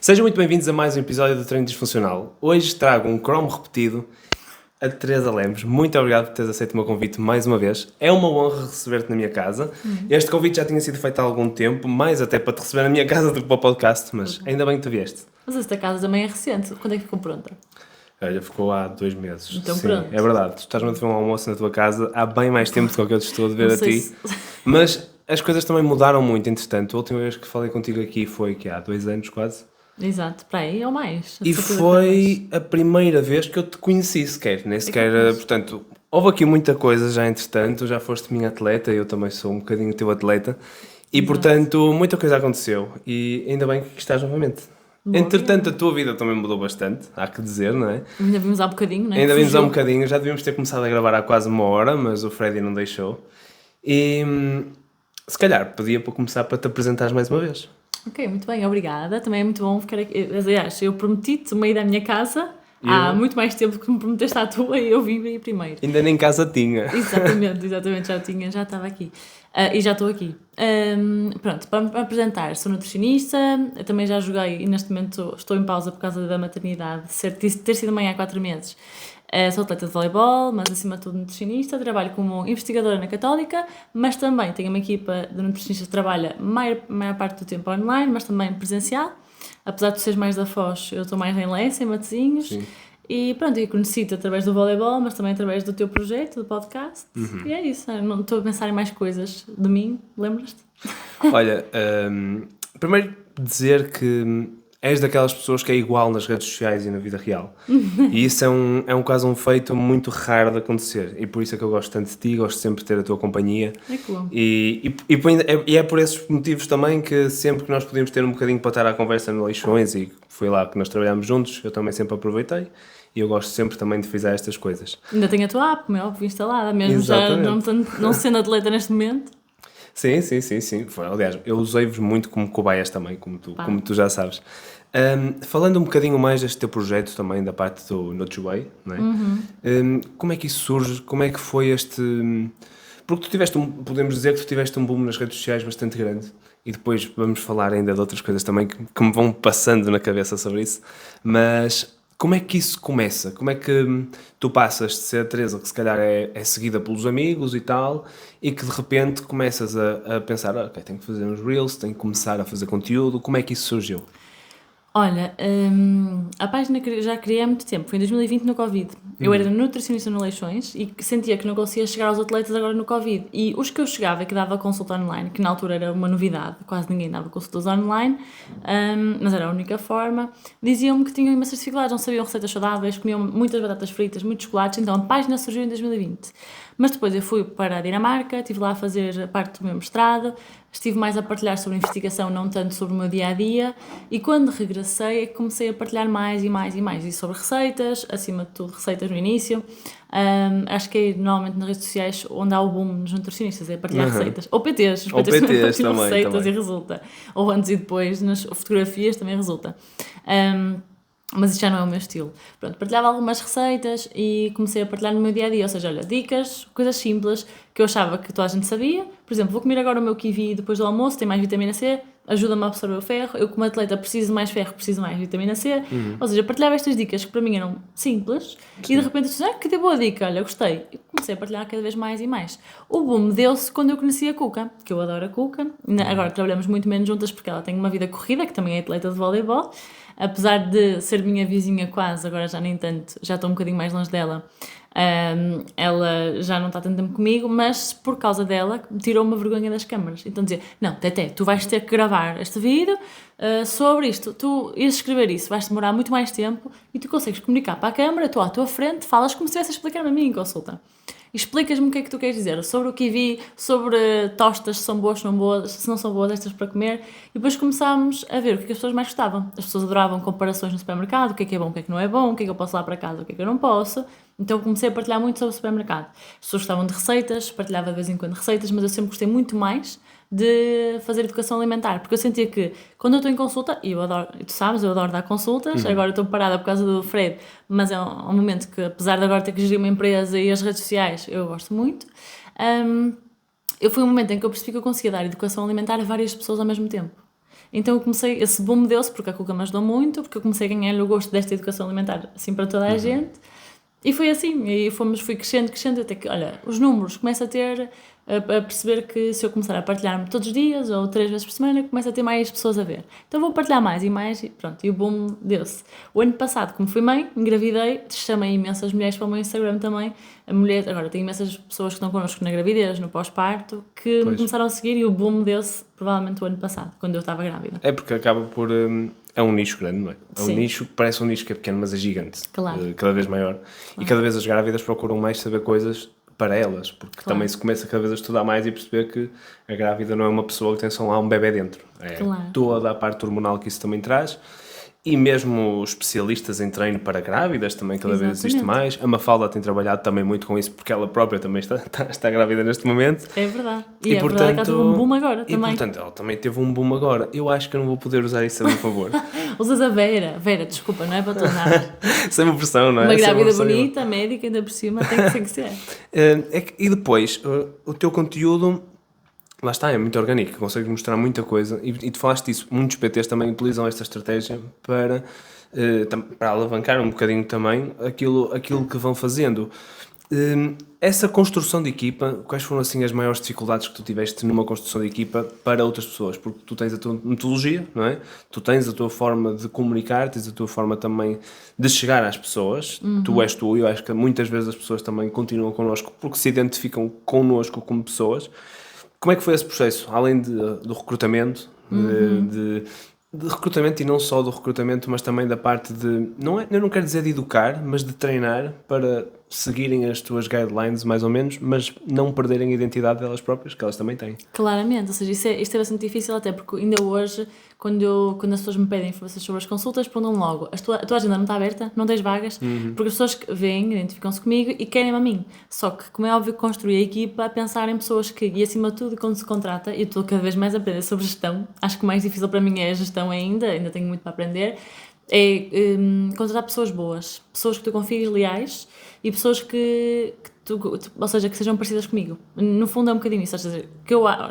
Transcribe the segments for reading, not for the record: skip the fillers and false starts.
Sejam muito bem-vindos a mais um episódio do Treino Disfuncional. Hoje trago um cromo repetido a Teresa Lemos. Muito obrigado por teres aceito o meu convite mais uma vez. É uma honra receber-te na minha casa. Este convite já tinha sido feito há algum tempo, mais até para te receber na minha casa do que para o podcast, mas ainda bem que tu vieste. Mas esta casa também é recente. Quando é que ficou pronta? Olha, ficou há 2 meses. Então Sim, pronto. é verdade. Tu estás-me a fazer um almoço na tua casa há bem mais tempo do que eu te estou a ver Não a sei ti. se- Mas as coisas também mudaram muito, entretanto. A última vez que falei contigo aqui foi que há 2 anos quase. Exato, para aí ou mais. E De certeza que foi a primeira vez que eu te conheci sequer, nem sequer, portanto, houve aqui muita coisa já entretanto, já foste minha atleta, eu também sou um bocadinho teu atleta, e Exato. portanto muita coisa aconteceu, e ainda bem que aqui estás novamente. Boa, Entretanto, a tua vida também mudou bastante, há que dizer, não é? Ainda vimos há bocadinho, não é? Ainda vimos há um Fugiu. bocadinho, já devíamos ter começado a gravar há quase 1 hora, mas o Freddy não deixou. E se calhar podia começar para te apresentares mais uma vez. Ok, muito bem, obrigada. Também é muito bom ficar aqui. Aliás, eu prometi-te uma ida à minha casa há muito mais tempo que me prometeste à tua e eu vim aí primeiro. Ainda nem casa tinha. Exatamente, já estava aqui. E já estou aqui. Pronto, para me apresentar, sou nutricionista, eu também já joguei e neste momento estou em pausa por causa da maternidade, ter sido mãe há 4 meses. Sou atleta de voleibol, mas acima de tudo nutricionista, trabalho como investigadora na Católica, mas também tenho uma equipa de nutricionistas que trabalha maior parte do tempo online, mas também presencial. Apesar de tu seres mais da Foz, eu estou mais em Lessa, em Matosinhos. Sim. E pronto, eu conheci-te através do voleibol, mas também através do teu projeto, do podcast. E é isso, eu não estou a pensar em mais coisas de mim, lembras-te? Olha, primeiro dizer que és daquelas pessoas que é igual nas redes sociais e na vida real. E isso é um caso, um feito muito raro de acontecer. E por isso é que eu gosto tanto de ti, gosto sempre de ter a tua companhia. É que bom. E é por esses motivos também que sempre que nós podíamos ter um bocadinho para estar à conversa no Leixões, e foi lá que nós trabalhámos juntos, eu também sempre aproveitei. E eu gosto sempre também de fazer estas coisas. Ainda tenho a tua app, como é óbvio, instalada, mesmo Exatamente. já não sendo atleta neste momento. Sim. Aliás, eu usei-vos muito como cobaias também, como tu já sabes. Falando um bocadinho mais deste teu projeto também, da parte do Nutri-Way, não é? Como é que isso surge? Como é que foi este... Porque tu tiveste podemos dizer que tu tiveste um boom nas redes sociais bastante grande, e depois vamos falar ainda de outras coisas também que me vão passando na cabeça sobre isso, mas... Como é que isso começa? Como é que tu passas de ser a Teresa, que se calhar é seguida pelos amigos e tal, e que de repente começas a pensar, ok, tenho que fazer uns reels, tenho que começar a fazer conteúdo. Como é que isso surgiu? Olha, a página que já criei há muito tempo, foi em 2020 no Covid. Eu era nutricionista no Leixões e sentia que não conseguia chegar aos atletas agora no Covid. E os que eu chegava, que dava consulta online, que na altura era uma novidade, quase ninguém dava consultas online, mas era a única forma, diziam-me que tinham imensas dificuldades, não sabiam receitas saudáveis, comiam muitas batatas fritas, muitos chocolates, então a página surgiu em 2020. Mas depois eu fui para a Dinamarca, estive lá a fazer parte do meu mestrado, estive mais a partilhar sobre investigação, não tanto sobre o meu dia-a-dia, e quando regressei comecei a partilhar mais e sobre receitas, acima de tudo receitas no início. Acho que é normalmente nas redes sociais onde há o boom nos nutricionistas, é partilhar receitas. Ou PTs, os Ou PTs também PTs partilham também, receitas também. e resulta. Ou antes e depois, nas fotografias também resulta. Mas isso já não é o meu estilo. Pronto, partilhava algumas receitas e comecei a partilhar no meu dia-a-dia, ou seja, olha, dicas, coisas simples que eu achava que toda a gente sabia. Por exemplo, vou comer agora o meu kiwi depois do almoço, tem mais vitamina C, ajuda-me a absorver o ferro. Eu como atleta preciso de mais ferro, preciso de mais vitamina C. Ou seja, partilhava estas dicas que para mim eram simples e de repente eu disse, que deu boa dica, olha, gostei. E comecei a partilhar cada vez mais e mais. O boom deu-se quando eu conheci a Cuca, que eu adoro a Cuca. Agora trabalhamos muito menos juntas porque ela tem uma vida corrida, que também é atleta de voleibol. Apesar de ser minha vizinha quase, agora já nem tanto, já estou um bocadinho mais longe dela, ela já não está tanto tempo comigo, mas por causa dela tirou-me a vergonha das câmaras. Então dizia, não, Teté, tu vais ter que gravar este vídeo sobre isto, tu ias escrever isso, vais demorar muito mais tempo e tu consegues comunicar para a câmara, estou à tua frente, falas como se estivesse a explicar-me a mim em consulta. E explicas-me o que é que tu queres dizer sobre o kiwi, sobre tostas, se são boas, se não boas, se não são boas estas para comer. E depois começámos a ver o que é que as pessoas mais gostavam. As pessoas adoravam comparações no supermercado, o que é bom, o que é que não é bom, o que é que eu posso lá para casa, o que é que eu não posso. Então comecei a partilhar muito sobre o supermercado. As pessoas gostavam de receitas, partilhava de vez em quando receitas, mas eu sempre gostei muito mais de fazer educação alimentar, porque eu sentia que quando eu estou em consulta, e eu adoro, tu sabes, eu adoro dar consultas, agora eu estou parada por causa do Fred, mas é um momento que, apesar de agora ter que gerir uma empresa e as redes sociais, eu gosto muito. Foi um momento em que eu percebi que eu conseguia dar educação alimentar a várias pessoas ao mesmo tempo. Então eu comecei, esse boom deu-se porque a Cuca me ajudou muito, porque eu comecei a ganhar o gosto desta educação alimentar assim para toda a gente. E foi assim, e fui crescendo, até que, olha, os números começo a ter, a perceber que se eu começar a partilhar-me todos os dias ou 3 vezes por semana, começo a ter mais pessoas a ver. Então vou partilhar mais e pronto, e o boom deu-se. O ano passado, como fui mãe, engravidei, chamei imensas mulheres para o meu Instagram também, agora tenho imensas pessoas que estão connosco na gravidez, no pós-parto, que me começaram a seguir e o boom deu-se provavelmente o ano passado, quando eu estava grávida. É porque acaba por... é um nicho grande, não é? É um nicho que parece um nicho que é pequeno, mas é gigante. Claro. Cada vez maior. E cada vez as grávidas procuram mais saber coisas para elas, porque também se começa cada vez a estudar mais e perceber que a grávida não é uma pessoa que tem só lá um bebê dentro. É toda a parte hormonal que isso também traz. E mesmo os especialistas em treino para grávidas também cada vez existe mais. A Mafalda tem trabalhado também muito com isso porque ela própria também está grávida neste momento. É verdade. E é portanto, verdade que ela teve um boom agora também. E portanto ela também teve um boom agora. Eu acho que eu não vou poder usar isso a meu favor. Usas a Vera. Vera, desculpa, não é para tornar. Sem uma pressão, não é? Uma grávida bonita, médica, ainda por cima, tem que ser. E depois, o teu conteúdo... Lá está, é muito orgânico, consegues mostrar muita coisa e tu falaste disso, muitos PTs também utilizam esta estratégia para alavancar um bocadinho também aquilo que vão fazendo. Essa construção de equipa, quais foram assim as maiores dificuldades que tu tiveste numa construção de equipa para outras pessoas? Porque tu tens a tua metodologia, não é? Tu tens a tua forma de comunicar, tens a tua forma também de chegar às pessoas, tu és tu, e eu acho que muitas vezes as pessoas também continuam connosco porque se identificam connosco como pessoas. Como é que foi esse processo, além do recrutamento, de recrutamento e não só do recrutamento, mas também da parte de, eu não quero dizer de educar, mas de treinar para seguirem as tuas guidelines mais ou menos, mas não perderem a identidade delas próprias, que elas também têm. Claramente, ou seja, isto é bastante difícil até porque ainda hoje, quando as pessoas me pedem informações sobre as consultas, perguntam logo, a tua agenda não está aberta? Não tens vagas? Porque as pessoas que vêm, identificam-se comigo e querem-me a mim. Só que, como é óbvio, construir a equipa a pensar em pessoas que, e acima de tudo, quando se contrata, eu estou cada vez mais a aprender sobre gestão, acho que o mais difícil para mim é a gestão ainda tenho muito para aprender, é contratar pessoas boas, pessoas que tu confies leais e pessoas ou seja, que sejam parecidas comigo. No fundo é um bocadinho isso, ou seja,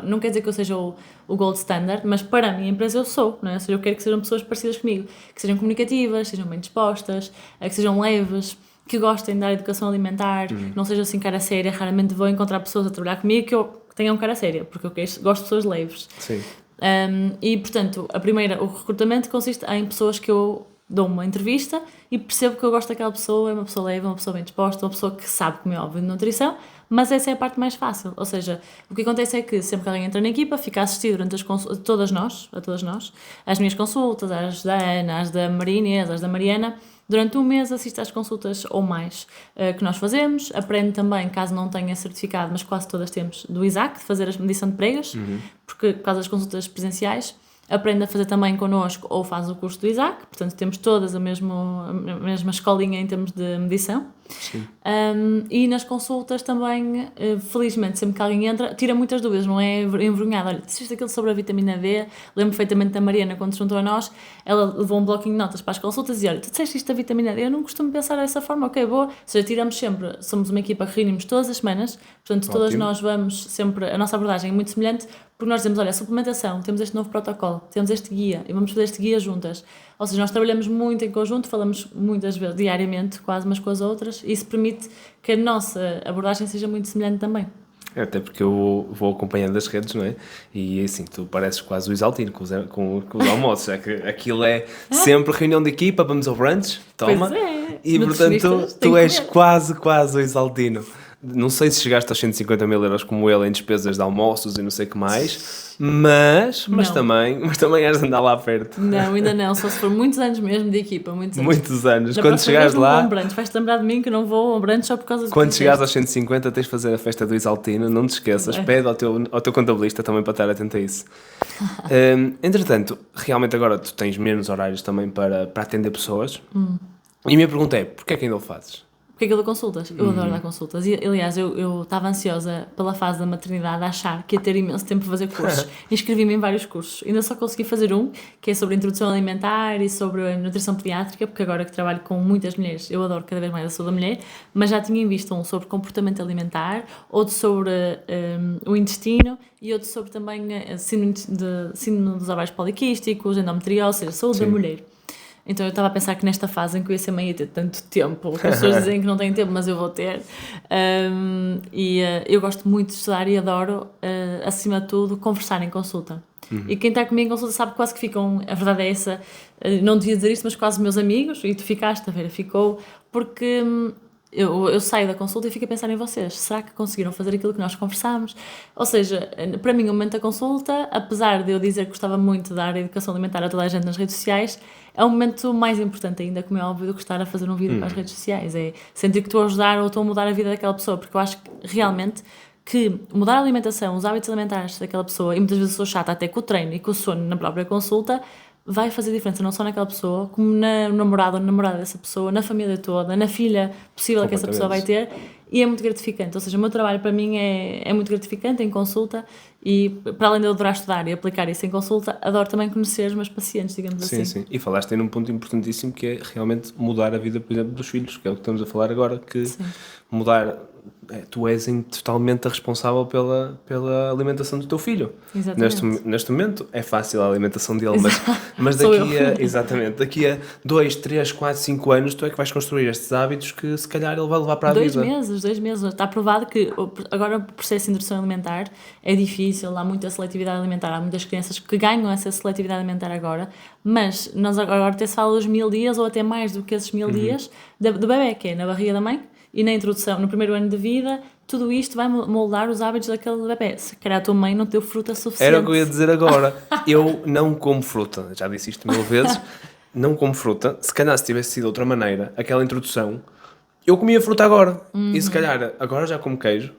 não quer dizer que eu seja o gold standard, mas para a minha empresa eu sou, não é? Ou seja, eu quero que sejam pessoas parecidas comigo, que sejam comunicativas, sejam bem dispostas, que sejam leves, que gostem da educação alimentar, que não sejam assim cara séria. Raramente vou encontrar pessoas a trabalhar comigo que tenham cara séria, porque eu gosto de pessoas leves. Sim. E portanto, o recrutamento consiste em pessoas que eu dou uma entrevista e percebo que eu gosto daquela pessoa, é uma pessoa leve, uma pessoa bem disposta, uma pessoa que sabe, como é óbvio, de nutrição, mas essa é a parte mais fácil. Ou seja, o que acontece é que sempre que alguém entra na equipa, fica a assistir durante a todas nós, às minhas consultas, às da Ana, às da Maria Inês, às da Mariana. Durante um mês assiste às consultas ou mais que nós fazemos, aprende também, caso não tenha certificado, mas quase todas temos, do ISAC, de fazer a medição de pregas, porque por causa das consultas presenciais, aprende a fazer também connosco ou faz o curso do ISAC, portanto temos todas a mesma escolinha em termos de medição. E nas consultas também, felizmente, sempre que alguém entra, tira muitas dúvidas, não é envergonhado. Olha, disseste aquilo sobre a vitamina D, lembro perfeitamente da Mariana quando se juntou a nós, ela levou um bloquinho de notas para as consultas e olha, tu disseste isto da vitamina D, eu não costumo pensar dessa forma, ok, boa. Ou seja, tiramos sempre, somos uma equipa que reunimos todas as semanas, portanto todas nós vamos sempre, a nossa abordagem é muito semelhante, porque nós dizemos, olha, suplementação, temos este novo protocolo, temos este guia e vamos fazer este guia juntas. Ou seja, nós trabalhamos muito em conjunto, falamos muitas vezes, diariamente, quase umas com as outras, e isso permite que a nossa abordagem seja muito semelhante também. Até porque eu vou acompanhando as redes, não é? E assim, tu pareces quase o Isaltino com os almoços. É que aquilo é sempre reunião de equipa, vamos ao brunch, toma. Pois é. E portanto, tu és quase o Isaltino. Não sei se chegaste aos 150 mil euros como ele em despesas de almoços e não sei o que mais, mas também és de andar lá perto. Não, ainda não, só se for muitos anos mesmo de equipa, muitos anos. Quando chegares lá... Vais-te lembrar de mim que não vou ao brunch só por causa de... Quando chegares aos 150 tens de fazer a festa do Isaltino, não te esqueças, pede ao teu contabilista também para estar atento a isso. Entretanto, realmente agora tu tens menos horários também para atender pessoas. E a minha pergunta é, porquê é que ainda o fazes? Porque é que eu dou consultas? Eu adoro dar consultas. E, aliás, eu estava ansiosa pela fase da maternidade a achar que ia ter imenso tempo para fazer cursos. Inscrevi-me em vários cursos. Ainda só consegui fazer um, que é sobre introdução alimentar e sobre a nutrição pediátrica, porque agora que trabalho com muitas mulheres, eu adoro cada vez mais a saúde da mulher, mas já tinha visto um sobre comportamento alimentar, outro sobre o intestino e outro sobre também síndrome dos ovários poliquísticos, endometriose, ou seja, saúde da mulher. Então eu estava a pensar que nesta fase em que eu ia ser mãe ia ter tanto tempo, as pessoas dizem que não têm tempo, mas eu vou ter. Eu gosto muito de estudar e adoro, acima de tudo, conversar em consulta. E quem está comigo em consulta sabe que quase que ficam, a verdade é essa, não devia dizer isto, mas quase meus amigos, e tu ficaste, a Vera ficou, porque eu saio da consulta e fico a pensar em vocês. Será que conseguiram fazer aquilo que nós conversámos? Ou seja, para mim o momento da consulta, apesar de eu dizer que gostava muito de dar educação alimentar a toda a gente nas redes sociais, é um momento mais importante ainda, como é óbvio, do que estar a fazer um vídeo para as redes sociais. É sentir que estou a ajudar ou estou a mudar a vida daquela pessoa, porque eu acho que realmente que mudar a alimentação, os hábitos alimentares daquela pessoa, e muitas vezes sou chata até com o treino e com o sono na própria consulta, vai fazer diferença não só naquela pessoa, como no namorado ou namorada dessa pessoa, na família toda, na filha possível que essa pessoa vai ter, e é muito gratificante. Ou seja, o meu trabalho para mim é muito gratificante em consulta, e para além de eu adorar estudar e aplicar isso em consulta, adoro também conhecer os meus pacientes, digamos assim. Sim, e falaste aí num ponto importantíssimo que é realmente mudar a vida, por exemplo, dos filhos, que é o que estamos a falar agora, que mudar... tu és totalmente responsável pela alimentação do teu filho. Neste momento é fácil a alimentação dele, mas daqui a 2, 3, 4, 5 anos tu é que vais construir estes hábitos que se calhar ele vai levar para a vida. 2 meses. Está provado que agora o processo de introdução alimentar é difícil, há muita seletividade alimentar, há muitas crianças que ganham essa seletividade alimentar agora, mas nós agora até se fala dos 1000 dias ou até mais do que esses 1000 dias do bebê, que é na barriga da mãe, e na introdução, no primeiro ano de vida, tudo isto vai moldar os hábitos daquele bebê. Se calhar a tua mãe não deu fruta suficiente. Era o que eu ia dizer agora. Eu não como fruta. Já disse isto 1000 vezes. Não como fruta. Se calhar se tivesse sido de outra maneira, aquela introdução, eu comia fruta agora. E se calhar agora já como queijo.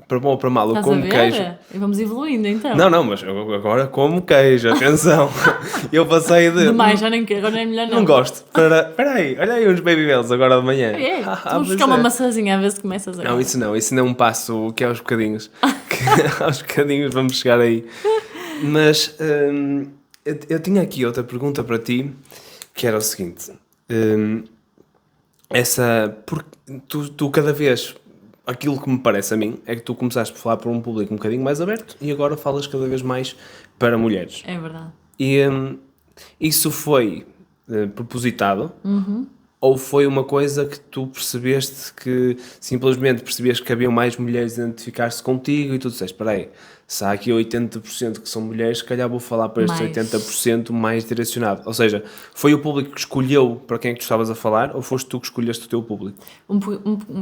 Para bom ou para mal, eu como queijo. E vamos evoluindo então. Não, mas eu agora como queijo, atenção. Eu passei de... Demais, já nem quero, agora é melhor não. Não gosto. Espera aí, olha aí uns Baby Bells agora de manhã. Vamos buscar uma maçãzinha a ver se começas agora. Não, isso não é um passo que é aos bocadinhos. Aos bocadinhos vamos chegar aí. Mas eu tinha aqui outra pergunta para ti, que era o seguinte. Porque tu cada vez... Aquilo que me parece a mim é que tu começaste por falar para um público um bocadinho mais aberto e agora falas cada vez mais para mulheres. É verdade. E isso foi propositado ou foi uma coisa que tu percebeste que simplesmente percebias que havia mais mulheres a identificar-se contigo e tu disseste, espera aí, se há aqui 80% que são mulheres, se calhar vou falar para estes 80% mais direcionado. Ou seja, foi o público que escolheu para quem é que tu estavas a falar ou foste tu que escolheste o teu público?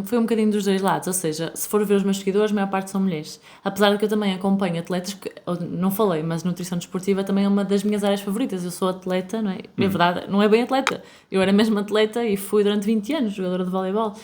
Foi um bocadinho dos dois lados, ou seja, se for ver os meus seguidores, a maior parte são mulheres. Apesar de que eu também acompanho atletas, que não falei, mas nutrição desportiva também é uma das minhas áreas favoritas. Eu sou atleta, não é? É verdade, não é bem atleta. Eu era mesmo atleta e fui durante 20 anos jogadora de voleibol.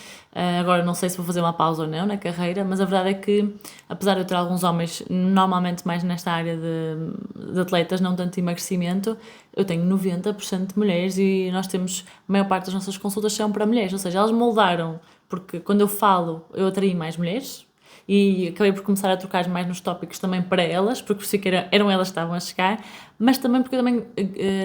Agora não sei se vou fazer uma pausa ou não na carreira, mas a verdade é que, apesar de eu ter alguns homens normalmente mais nesta área de atletas, não tanto de emagrecimento, eu tenho 90% de mulheres e nós temos, a maior parte das nossas consultas são para mulheres, ou seja, elas moldaram, porque quando eu falo eu atraí mais mulheres e acabei por começar a trocar mais nos tópicos também para elas, porque por si que eram elas que estavam a chegar, mas também porque eu também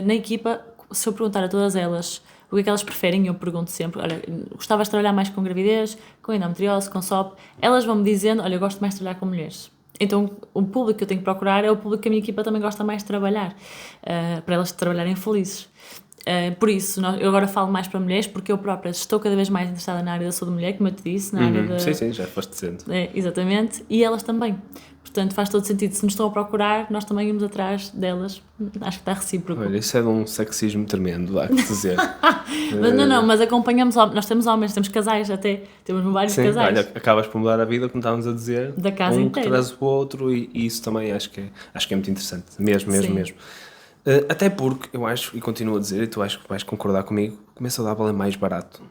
na equipa, se eu perguntar a todas elas o que é que elas preferem, eu pergunto sempre, olha, gostavas de trabalhar mais com gravidez, com endometriose, com SOP, elas vão-me dizendo, olha, eu gosto mais de trabalhar com mulheres. Então, o público que eu tenho que procurar é o público que a minha equipa também gosta mais de trabalhar, para elas trabalharem felizes. Por isso, eu agora falo mais para mulheres, porque eu própria estou cada vez mais interessada na área da saúde da mulher, como eu te disse, na área da... Sim, já foste dizendo. Exatamente, e elas também. Portanto, faz todo sentido. Se nos estão a procurar, nós também íamos atrás delas. Acho que está recíproco. Olha, isso é de um sexismo tremendo, há que dizer. mas acompanhamos, nós temos homens, temos casais até, temos vários casais. Olha, acabas por mudar a vida, como estávamos a dizer. Da casa inteira. Que traz o outro e isso também acho que é muito interessante. Mesmo. Até porque eu acho, e continuo a dizer, e tu acho que vais concordar comigo, comer saudável é mais barato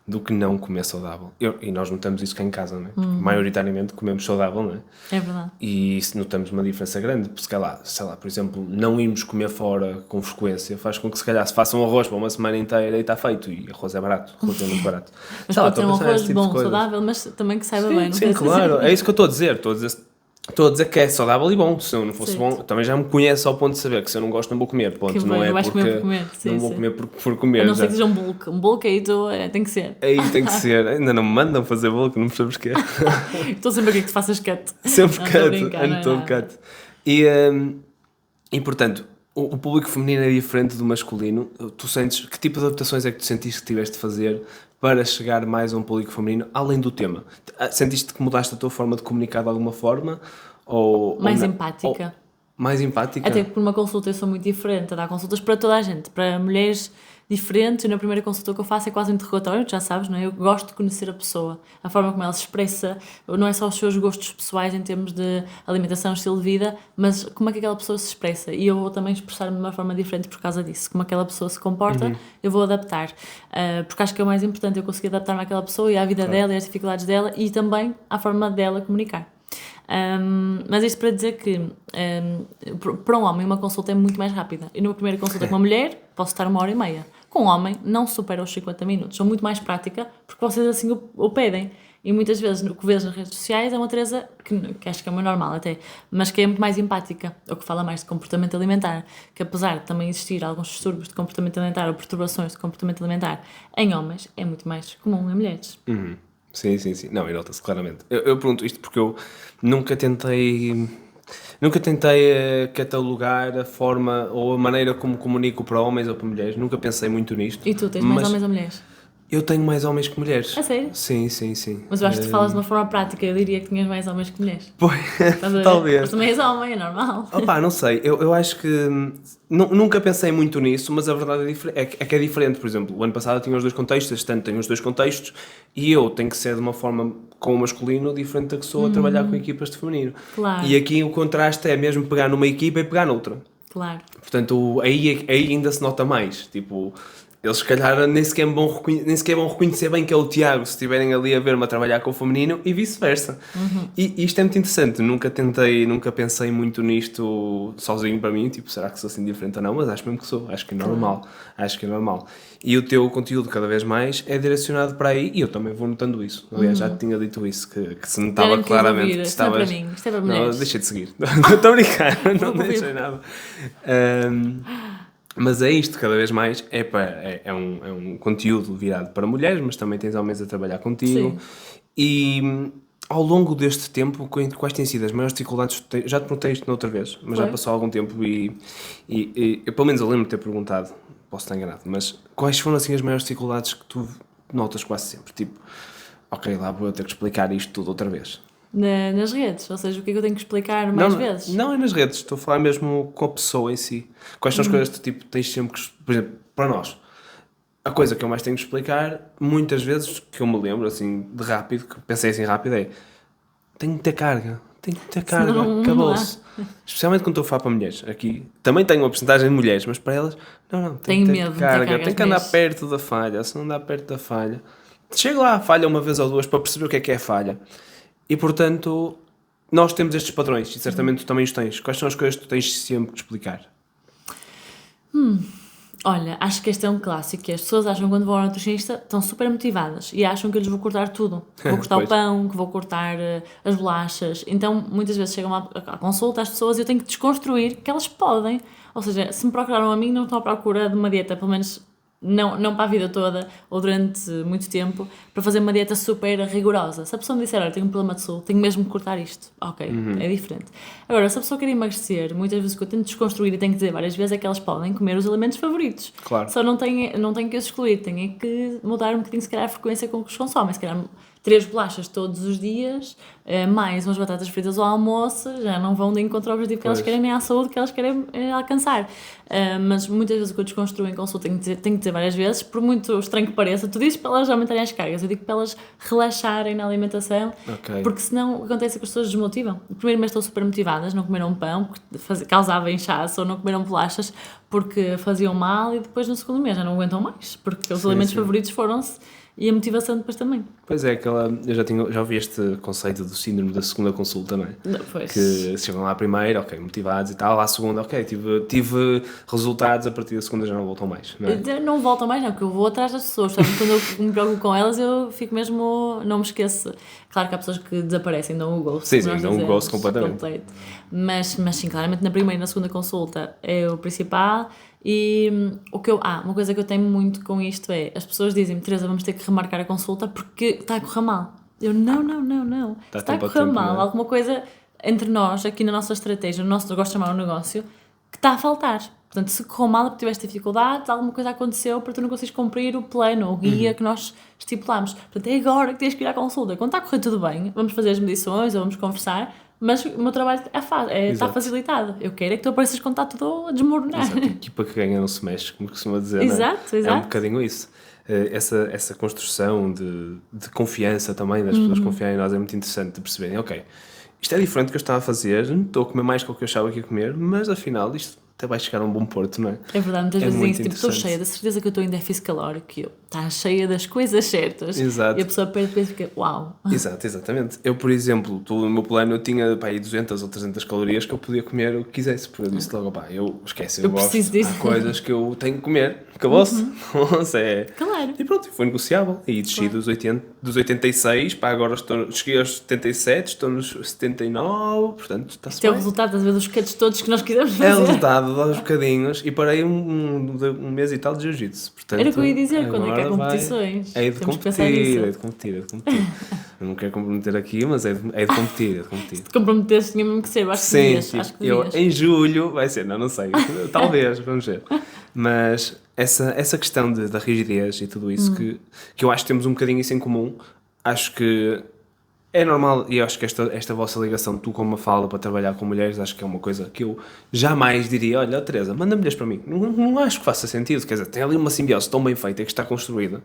do que não comer saudável. E nós notamos isso cá em casa, não é? Porque maioritariamente comemos saudável, não é? É verdade. E isso notamos uma diferença grande, porque sei lá, por exemplo, não irmos comer fora com frequência faz com que se calhar se faça um arroz para uma semana inteira e está feito, e arroz é barato, arroz é muito barato. Mas pode ser um arroz bom, saudável, mas também que saiba bem, não sim, claro, é isso que eu estou a dizer, estou a dizer que é saudável e bom. Se eu não fosse bom, também já me conheço ao ponto de saber que se eu não gosto não vou comer, ponto. Que não bem, é vais porque comer por comer. Sim, não vou comer por comer. A não ser que seja um bulk aí tem que ser. Aí tem que ser, ainda não me mandam fazer bulk, não percebes que é. Estou sempre aqui que tu faças cut. Sempre cut, ando todo cut. E portanto, o público feminino é diferente do masculino. Tu sentes, que tipo de adaptações é que tu sentiste que tiveste de fazer para chegar mais a um público feminino, além do tema? Sentiste que mudaste a tua forma de comunicar de alguma forma? Mais empática. Mais empática? Até porque numa consulta eu sou muito diferente, a dar consultas para toda a gente, para mulheres diferentes. E na primeira consulta que eu faço é quase um interrogatório, já sabes, não é? Eu gosto de conhecer a pessoa, a forma como ela se expressa, não é só os seus gostos pessoais em termos de alimentação, estilo de vida, mas como é que aquela pessoa se expressa. E eu vou também expressar-me de uma forma diferente por causa disso. Como aquela pessoa se comporta, eu vou adaptar. Porque acho que é o mais importante, eu conseguir adaptar-me àquela pessoa e à vida dela e às dificuldades dela e também à forma dela comunicar. Mas isto para dizer que para um homem uma consulta é muito mais rápida. E numa primeira consulta com uma mulher posso estar 1h30. Com um homem não supera os 50 minutos. Sou muito mais prática porque vocês assim o pedem. E muitas vezes o que vejo nas redes sociais é uma Teresa que acho que é o meu normal até, mas que é muito mais empática, ou que fala mais de comportamento alimentar, que apesar de também existir alguns distúrbios de comportamento alimentar ou perturbações de comportamento alimentar em homens, é muito mais comum em mulheres. Sim. Não, e nota-se claramente. Eu pergunto isto porque eu nunca tentei catalogar a forma ou a maneira como comunico para homens ou para mulheres. Nunca pensei muito nisto. E tu, tens mais homens ou mulheres? Eu tenho mais homens que mulheres. É sério? Sim. Mas eu acho que tu falas de uma forma prática, eu diria que tinhas mais homens que mulheres. Pois, talvez. Mas também és homem, é normal. Opa, não sei, eu acho que nunca pensei muito nisso, mas a verdade é que é diferente. Por exemplo, o ano passado eu tinha os dois contextos, este ano tenho os dois contextos e eu tenho que ser de uma forma com o masculino diferente da que sou a trabalhar com equipas de feminino. Claro. E aqui o contraste é mesmo pegar numa equipa e pegar noutra. Claro. Portanto, aí ainda se nota mais, tipo... Eles, se calhar, nem sequer é bom reconhecer bem que é o Tiago se estiverem ali a ver-me a trabalhar com o feminino e vice-versa. E isto é muito interessante. Nunca pensei muito nisto sozinho para mim. Tipo, será que sou assim diferente ou não? Mas acho mesmo que sou. Acho que é normal. Acho que é normal. E o teu conteúdo, cada vez mais, é direcionado para aí. E eu também vou notando isso. Aliás, já te tinha dito isso, que se notava claramente que estavas... Isto é para mulheres. Não, deixei de seguir. Estou a brincar. Não deixei nada. Mas é isto, cada vez mais é um conteúdo virado para mulheres, mas também tens homens a trabalhar contigo. Sim. E ao longo deste tempo, quais têm sido as maiores dificuldades? Já te perguntei isto noutra vez, mas já passou algum tempo e eu, pelo menos eu lembro de ter perguntado, posso estar enganado, mas quais foram assim as maiores dificuldades que tu notas quase sempre? Tipo, ok, lá vou eu ter que explicar isto tudo outra vez. Nas redes, ou seja, o que é que eu tenho que explicar mais vezes? Não é nas redes, estou a falar mesmo com a pessoa em si. Quais são as coisas que tu tipo, tens sempre que... Por exemplo, para nós, a coisa que eu mais tenho que explicar, muitas vezes, que eu me lembro, assim, de rápido, que pensei assim rápido, é tenho que ter carga, acabou-se. Especialmente quando estou a falar para mulheres. Aqui também tenho uma porcentagem de mulheres, mas para elas, não, tenho que ter carga, tenho que andar perto da falha. Se não andar perto da falha, chego lá, falha uma vez ou duas para perceber o que é a falha. E, portanto, nós temos estes padrões e certamente tu também os tens. Quais são as coisas que tu tens sempre que explicar? Olha, acho que este é um clássico, que as pessoas acham que quando vão ao nutricionista estão super motivadas e acham que eu lhes vou cortar tudo. Que vou cortar o pão, que vou cortar as bolachas. Então, muitas vezes chegam à consulta as pessoas e eu tenho que desconstruir que elas podem. Ou seja, se me procuraram a mim, não estão à procura de uma dieta, pelo menos... Não para a vida toda ou durante muito tempo, para fazer uma dieta super rigorosa. Se a pessoa me disser, olha, tenho um problema de saúde, tenho mesmo que cortar isto, ok, é diferente. Agora, se a pessoa quer emagrecer, muitas vezes o que eu tento desconstruir e tenho que dizer várias vezes é que elas podem comer os alimentos favoritos. Claro. Só não tenho que os excluir, tenho que mudar um bocadinho, se calhar, a frequência com que os consomem, se calhar 3 bolachas todos os dias, mais umas batatas fritas ao almoço, já não vão de encontro ao objetivo que elas querem, nem à saúde que elas querem alcançar. Mas muitas vezes o que eu desconstruo em consulta, tenho que dizer várias vezes, por muito estranho que pareça, tu dizes para elas aumentarem as cargas, eu digo para elas relaxarem na alimentação, porque senão acontece que as pessoas desmotivam. No primeiro mês estão super motivadas, não comeram pão, porque causava inchaço, ou não comeram bolachas porque faziam mal, e depois no segundo mês já não aguentam mais, porque os alimentos favoritos foram-se. E a motivação depois também. Pois é, eu já ouvi este conceito do síndrome da segunda consulta, não é? Pois. Que chegam lá à primeira, ok, motivados e tal, à segunda, ok, tive resultados, a partir da segunda já não voltam mais, não é? Não voltam mais não, porque eu vou atrás das pessoas, sabe? Quando eu me preocupo com elas, eu fico mesmo, não me esqueço. Claro que há pessoas que desaparecem, dão o ghost. Sim, dão o ghost completamente. Mas sim, claramente na primeira e na segunda consulta é o principal. E uma coisa que eu tenho muito com isto é, as pessoas dizem-me, Teresa, vamos ter que remarcar a consulta porque está a correr mal. Eu, não. Está a correr mal, alguma coisa entre nós, aqui na nossa estratégia, no nosso negócio, chamar um negócio, que está a faltar. Portanto, se correu mal porque tiveste dificuldades, alguma coisa aconteceu para tu não conseguires cumprir o plano, o guia que nós estipulámos. Portanto, é agora que tens que ir à consulta. Quando está a correr tudo bem, vamos fazer as medições ou vamos conversar, mas o meu trabalho está facilitado. Eu quero é que tu apareças quando está tudo a desmoronar. Exato, a equipa que ganha não se mexe, como costuma dizer. Exato. É um bocadinho isso. Essa construção de confiança também, das pessoas confiarem em nós, é muito interessante de perceberem, ok, isto é diferente do que eu estava a fazer, estou a comer mais do que eu achava que ia comer, mas afinal isto até vai chegar a um bom porto, não é? É verdade, muitas vezes dizem tipo, estou cheia da certeza que eu estou em déficit calórico, e eu, está cheia das coisas certas. Exato. E a pessoa perde e fica, uau. Exatamente. Eu, por exemplo, no meu plano eu tinha aí 200 ou 300 calorias que eu podia comer o que quisesse, porque eu disse logo, eu preciso disso. Há coisas que eu tenho que comer, acabou-se. Claro. E pronto, foi negociável. E desci dos 86 para agora cheguei aos 77, estou nos 79, portanto está-se bem. É o resultado, às vezes, dos boquetes todos que nós quisemos fazer. É o resultado aos bocadinhos e parei um mês e tal de jiu-jitsu. Portanto, era o que eu ia dizer, quando é que há competições. É de competir. Eu não quero comprometer aqui, mas é de competir. Se te comprometeste, tinha mesmo que ser, acho que devias. Em julho vai ser, não sei, talvez, vamos ver. Mas essa questão da rigidez e tudo isso, que eu acho que temos um bocadinho isso em comum, acho que é normal, e eu acho que esta vossa ligação, tu com uma fala para trabalhar com mulheres, acho que é uma coisa que eu jamais diria, olha, Teresa, manda mulheres para mim. Não acho que faça sentido, quer dizer, tem ali uma simbiose tão bem feita que está construída.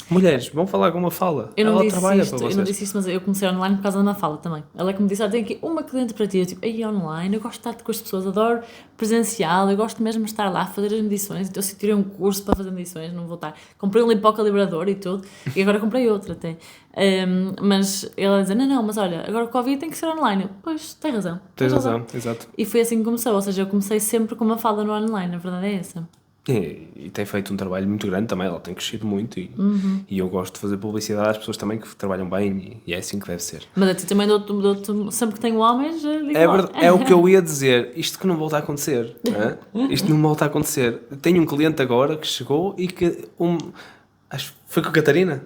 Mulheres, vão falar com uma fala. Ela trabalha para vocês. Eu não disse isso, mas eu comecei online por causa de uma fala também. Ela que me disse, tem aqui uma cliente para ti. Eu tipo, online, eu gosto de estar com as pessoas, adoro presencial, eu gosto mesmo de estar lá, fazer as medições. Então, se eu tirei um curso para fazer medições, não vou estar. Comprei um lipocalibrador e tudo, e agora comprei outro até. Mas ela diz, não, mas olha, agora o Covid tem que ser online. Eu, pois, tens razão. Tens razão, exato. E foi assim que começou, ou seja, eu comecei sempre com uma fala no online, a verdade é essa. E tem feito um trabalho muito grande também, ela tem crescido muito e eu gosto de fazer publicidade às pessoas também que trabalham bem e é assim que deve ser. Mas a ti também dou-te sempre que tenho homens, é o que eu ia dizer, isto que não volta a acontecer, isto não volta a acontecer. Tenho um cliente agora que chegou e que acho que foi com a Catarina.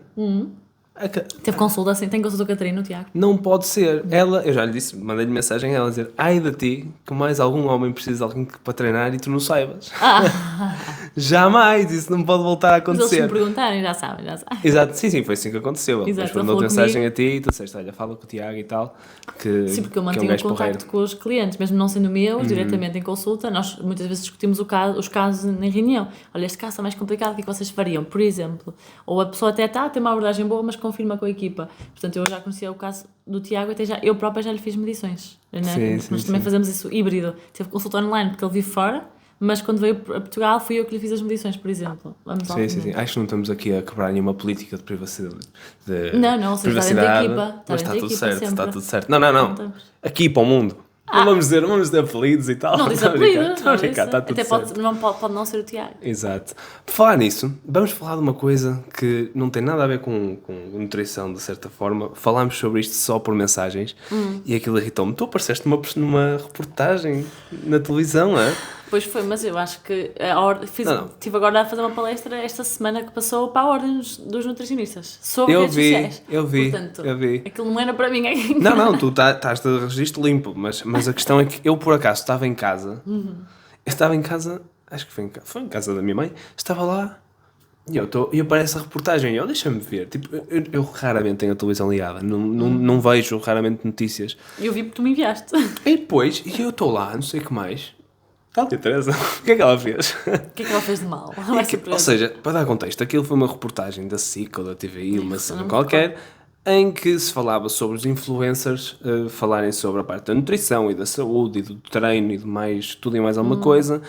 Teve consulta assim, tem consulta com a Catarina, o Tiago? Não pode ser. Eu já lhe disse, mandei-lhe mensagem a ela dizer, ai de ti, que mais algum homem precisa de alguém para treinar e tu não saibas. Jamais, isso não pode voltar a acontecer. Mas eles se me perguntarem, já sabem. Exato, sim, foi assim que aconteceu. Depois mandou mensagem a ti e tu disseste, olha, fala com o Tiago e tal. Sim, porque eu mantenho o contacto com os clientes, mesmo não sendo meu, diretamente em consulta, nós muitas vezes discutimos os casos em reunião. Olha, este caso é mais complicado, o que é que vocês fariam? Por exemplo, ou a pessoa até tem uma abordagem boa, mas confirma com a equipa. Portanto, eu já conhecia o caso do Tiago, eu própria já lhe fiz medições. Nós também fazemos isso híbrido. Teve consulta online porque ele vive fora, mas quando veio a Portugal fui eu que lhe fiz as medições, por exemplo. Sim. Acho que não estamos aqui a quebrar nenhuma política de privacidade. Não, está dentro da equipa. Mas está tudo certo. Não. Aqui para o mundo. Não vamos dizer apelidos e tal. Não diz apelidos. Está tudo até certo. pode não ser o Tiago. Exato. Por falar nisso, vamos falar de uma coisa que não tem nada a ver com nutrição, de certa forma. Falámos sobre isto só por mensagens e aquilo irritou-me. Tu apareceste numa reportagem na televisão, não é? Pois foi, mas eu acho que estive agora a fazer uma palestra esta semana que passou para a Ordem dos Nutricionistas sobre redes sociais. Eu vi. Aquilo não era para mim. Não, tu estás de registro limpo, mas a questão é que eu por acaso estava em casa, acho que foi em casa da minha mãe, estava lá E eu para essa reportagem, deixa-me ver. Tipo, eu raramente tenho a televisão ligada, não vejo raramente notícias. Eu vi porque tu me enviaste. E depois, eu estou lá, não sei o que mais. Está ali a Teresa. O que é que ela fez? O que é que ela fez de mal? Vai ser Ou seja, para dar contexto, aquilo foi uma reportagem da SIC ou da TVI, uma cena qualquer, em que se falava sobre os influencers falarem sobre a parte da nutrição e da saúde e do treino e de mais, tudo e mais alguma coisa.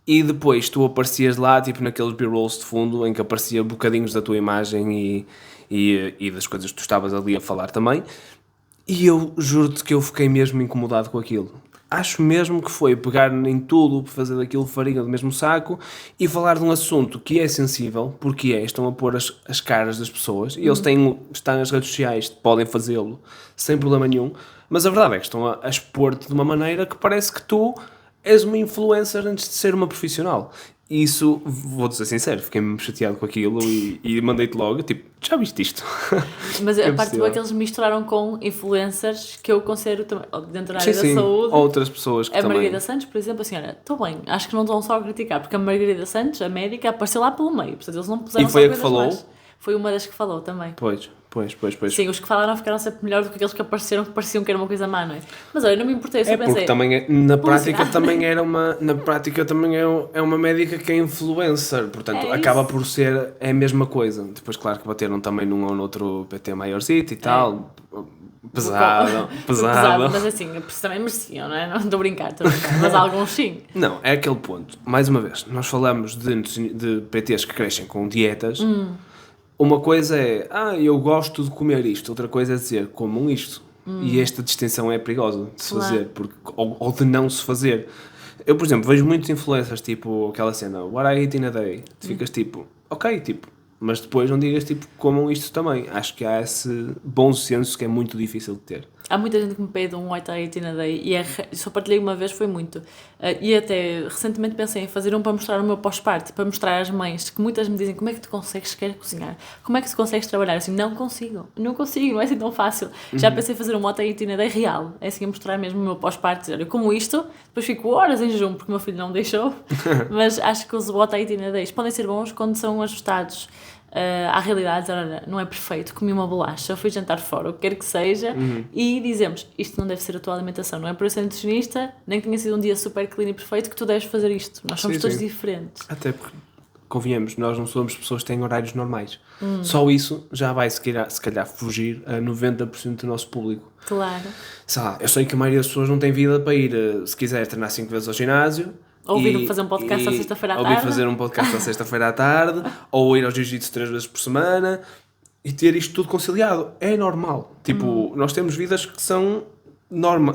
E depois tu aparecias lá, tipo naqueles b-rolls de fundo, em que aparecia bocadinhos da tua imagem e das coisas que tu estavas ali a falar também. E eu juro-te que eu fiquei mesmo incomodado com aquilo. Acho mesmo que foi pegar em tudo, fazer daquilo farinha do mesmo saco e falar de um assunto que é sensível, porque estão a pôr as caras das pessoas e eles estão nas redes sociais, podem fazê-lo sem problema nenhum, mas a verdade é que estão a expor-te de uma maneira que parece que tu és uma influencer antes de ser uma profissional. E isso, vou-te ser sincero, fiquei mesmo chateado com aquilo e mandei-te logo, tipo, já viste isto? Mas a parte boa é que eles misturaram com influencers que eu considero também, dentro da área da saúde. Outras pessoas que a também... Margarida Santos, por exemplo, assim, olha, estou bem, acho que não estão só a criticar, porque a Margarida Santos, a médica, apareceu lá pelo meio, portanto eles não puseram E foi só a que coisas falou? más. Foi uma das que falou também. Pois. Sim, os que falaram ficaram sempre melhor do que aqueles que apareceram que pareciam que era uma coisa má, não é? Mas olha, não me importei, eu só pensei... Porque também na prática também era uma... Na prática também é uma médica que é influencer, portanto acaba por ser a mesma coisa. Depois claro que bateram também num ou noutro PT maiorzito e tal... Pesado. Mas assim, também mereciam, não é? Não estou a brincar, mas alguns sim. Não, é aquele ponto. Mais uma vez, nós falamos de PTs que crescem com dietas. Uma coisa é, eu gosto de comer isto. Outra coisa é dizer, comam isto. E esta distinção é perigosa de se fazer, ou de não se fazer. Eu, por exemplo, vejo muitos influencers, tipo, aquela cena, what I eat in a day. Tu ficas tipo, ok, tipo, mas depois não digas, tipo, comam isto também. Acho que há esse bom senso que é muito difícil de ter. Há muita gente que me pede um White Eat in a Day e só partilhei uma vez, foi muito. E até recentemente pensei em fazer um para mostrar o meu pós-parto, para mostrar às mães, que muitas me dizem como é que tu consegues sequer cozinhar, como é que tu consegues trabalhar? Assim, não consigo, não é assim tão fácil. Já pensei em fazer um White Eat in a Day real, é assim a mostrar mesmo o meu pós-parto, dizer, eu como isto, depois fico horas em jejum porque o meu filho não me deixou, mas acho que os White Eat in a Days podem ser bons quando são ajustados à realidade. Olha, não é perfeito, comi uma bolacha, fui jantar fora, o que quer que seja, e dizemos, isto não deve ser a tua alimentação, não é por eu ser nutricionista, nem que tenha sido um dia super clean e perfeito que tu deves fazer isto, nós somos todos diferentes. Até porque, convenhamos, nós não somos pessoas que têm horários normais, só isso já vai se calhar fugir a 90% do nosso público. Claro. Eu sei que a maioria das pessoas não tem vida para ir, se quiser, treinar 5 vezes ao ginásio, Ouvir fazer um podcast à sexta-feira à tarde. Ouvir fazer um podcast à sexta-feira à tarde, ou ir ao jiu-jitsu 3 vezes por semana, e ter isto tudo conciliado. É normal. Tipo, nós temos vidas que são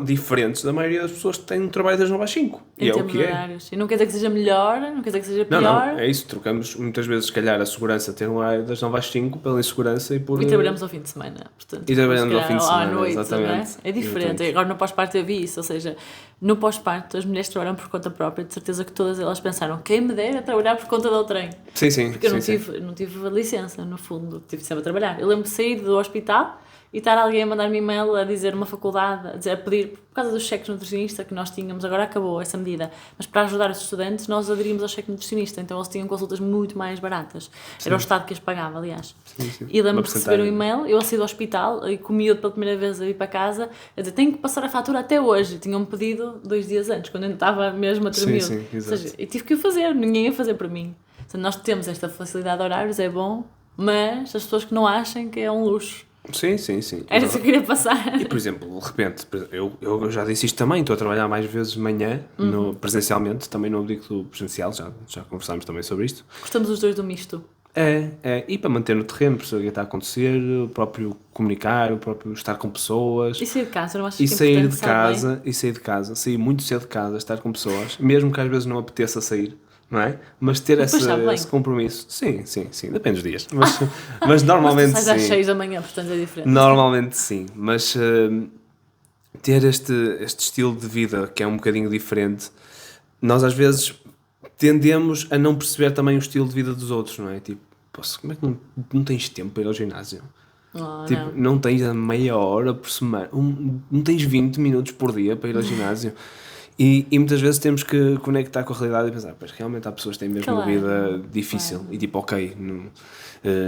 diferentes da maioria das pessoas que têm um trabalho das 9 às 5. E é o que é. E não quer dizer que seja melhor, não quer dizer que seja pior. Não, é isso. Trocamos muitas vezes, se calhar, a segurança de ter um horário das 9 às 5 pela insegurança e por... E trabalhamos ao fim de semana. Portanto, e trabalhamos ao fim de semana, à noite, exatamente. É diferente. Agora no pós-parto eu vi isso, ou seja, no pós-parto as mulheres trabalham por conta própria, de certeza que todas elas pensaram, quem me dera trabalhar por conta do trem. Sim. Porque eu não tive licença, no fundo, tive sempre a trabalhar. Eu lembro de sair do hospital e estar alguém a mandar-me e-mail a dizer uma faculdade, a pedir, por causa dos cheques nutricionista que nós tínhamos, agora acabou essa medida, mas para ajudar os estudantes nós aderimos ao cheque nutricionista, então eles tinham consultas muito mais baratas. Era o Estado que as pagava, aliás. Sim. E lembro-me de receber um e-mail, eu saí do hospital e comi-o pela primeira vez a ir para casa, a dizer, tenho que passar a fatura até hoje. Tinham-me pedido 2 dias antes, quando eu estava mesmo a tremer. Sim, ou seja, eu tive que o fazer, ninguém ia fazer para mim. Então nós temos esta facilidade de horários, é bom, mas as pessoas que não achem que é um luxo. Sim. Era isso que eu queria passar. E, por exemplo, de repente, eu já disse isto também, estou a trabalhar mais vezes de manhã, presencialmente, também no abrigo do presencial, já conversámos também sobre isto. Gostamos os dois do misto. E para manter no terreno, perceber o que está a acontecer, o próprio comunicar, o próprio estar com pessoas. E sair de casa, não achas que é importante? Sair de casa, sair muito cedo de casa, estar com pessoas, mesmo que às vezes não apeteça sair. Não é? Mas ter esse compromisso. Sim. Depende dos dias. Mas normalmente sim. Mas tu sais às 6 da manhã, portanto é diferente. Normalmente sim. Mas ter este estilo de vida que é um bocadinho diferente, nós às vezes tendemos a não perceber também o estilo de vida dos outros, não é? Tipo, como é que não tens tempo para ir ao ginásio? Não tens a meia hora por semana. Não tens 20 minutos por dia para ir ao ginásio. E muitas vezes temos que conectar com a realidade e pensar, pois realmente há pessoas que têm mesmo uma Claro. vida difícil e tipo, ok,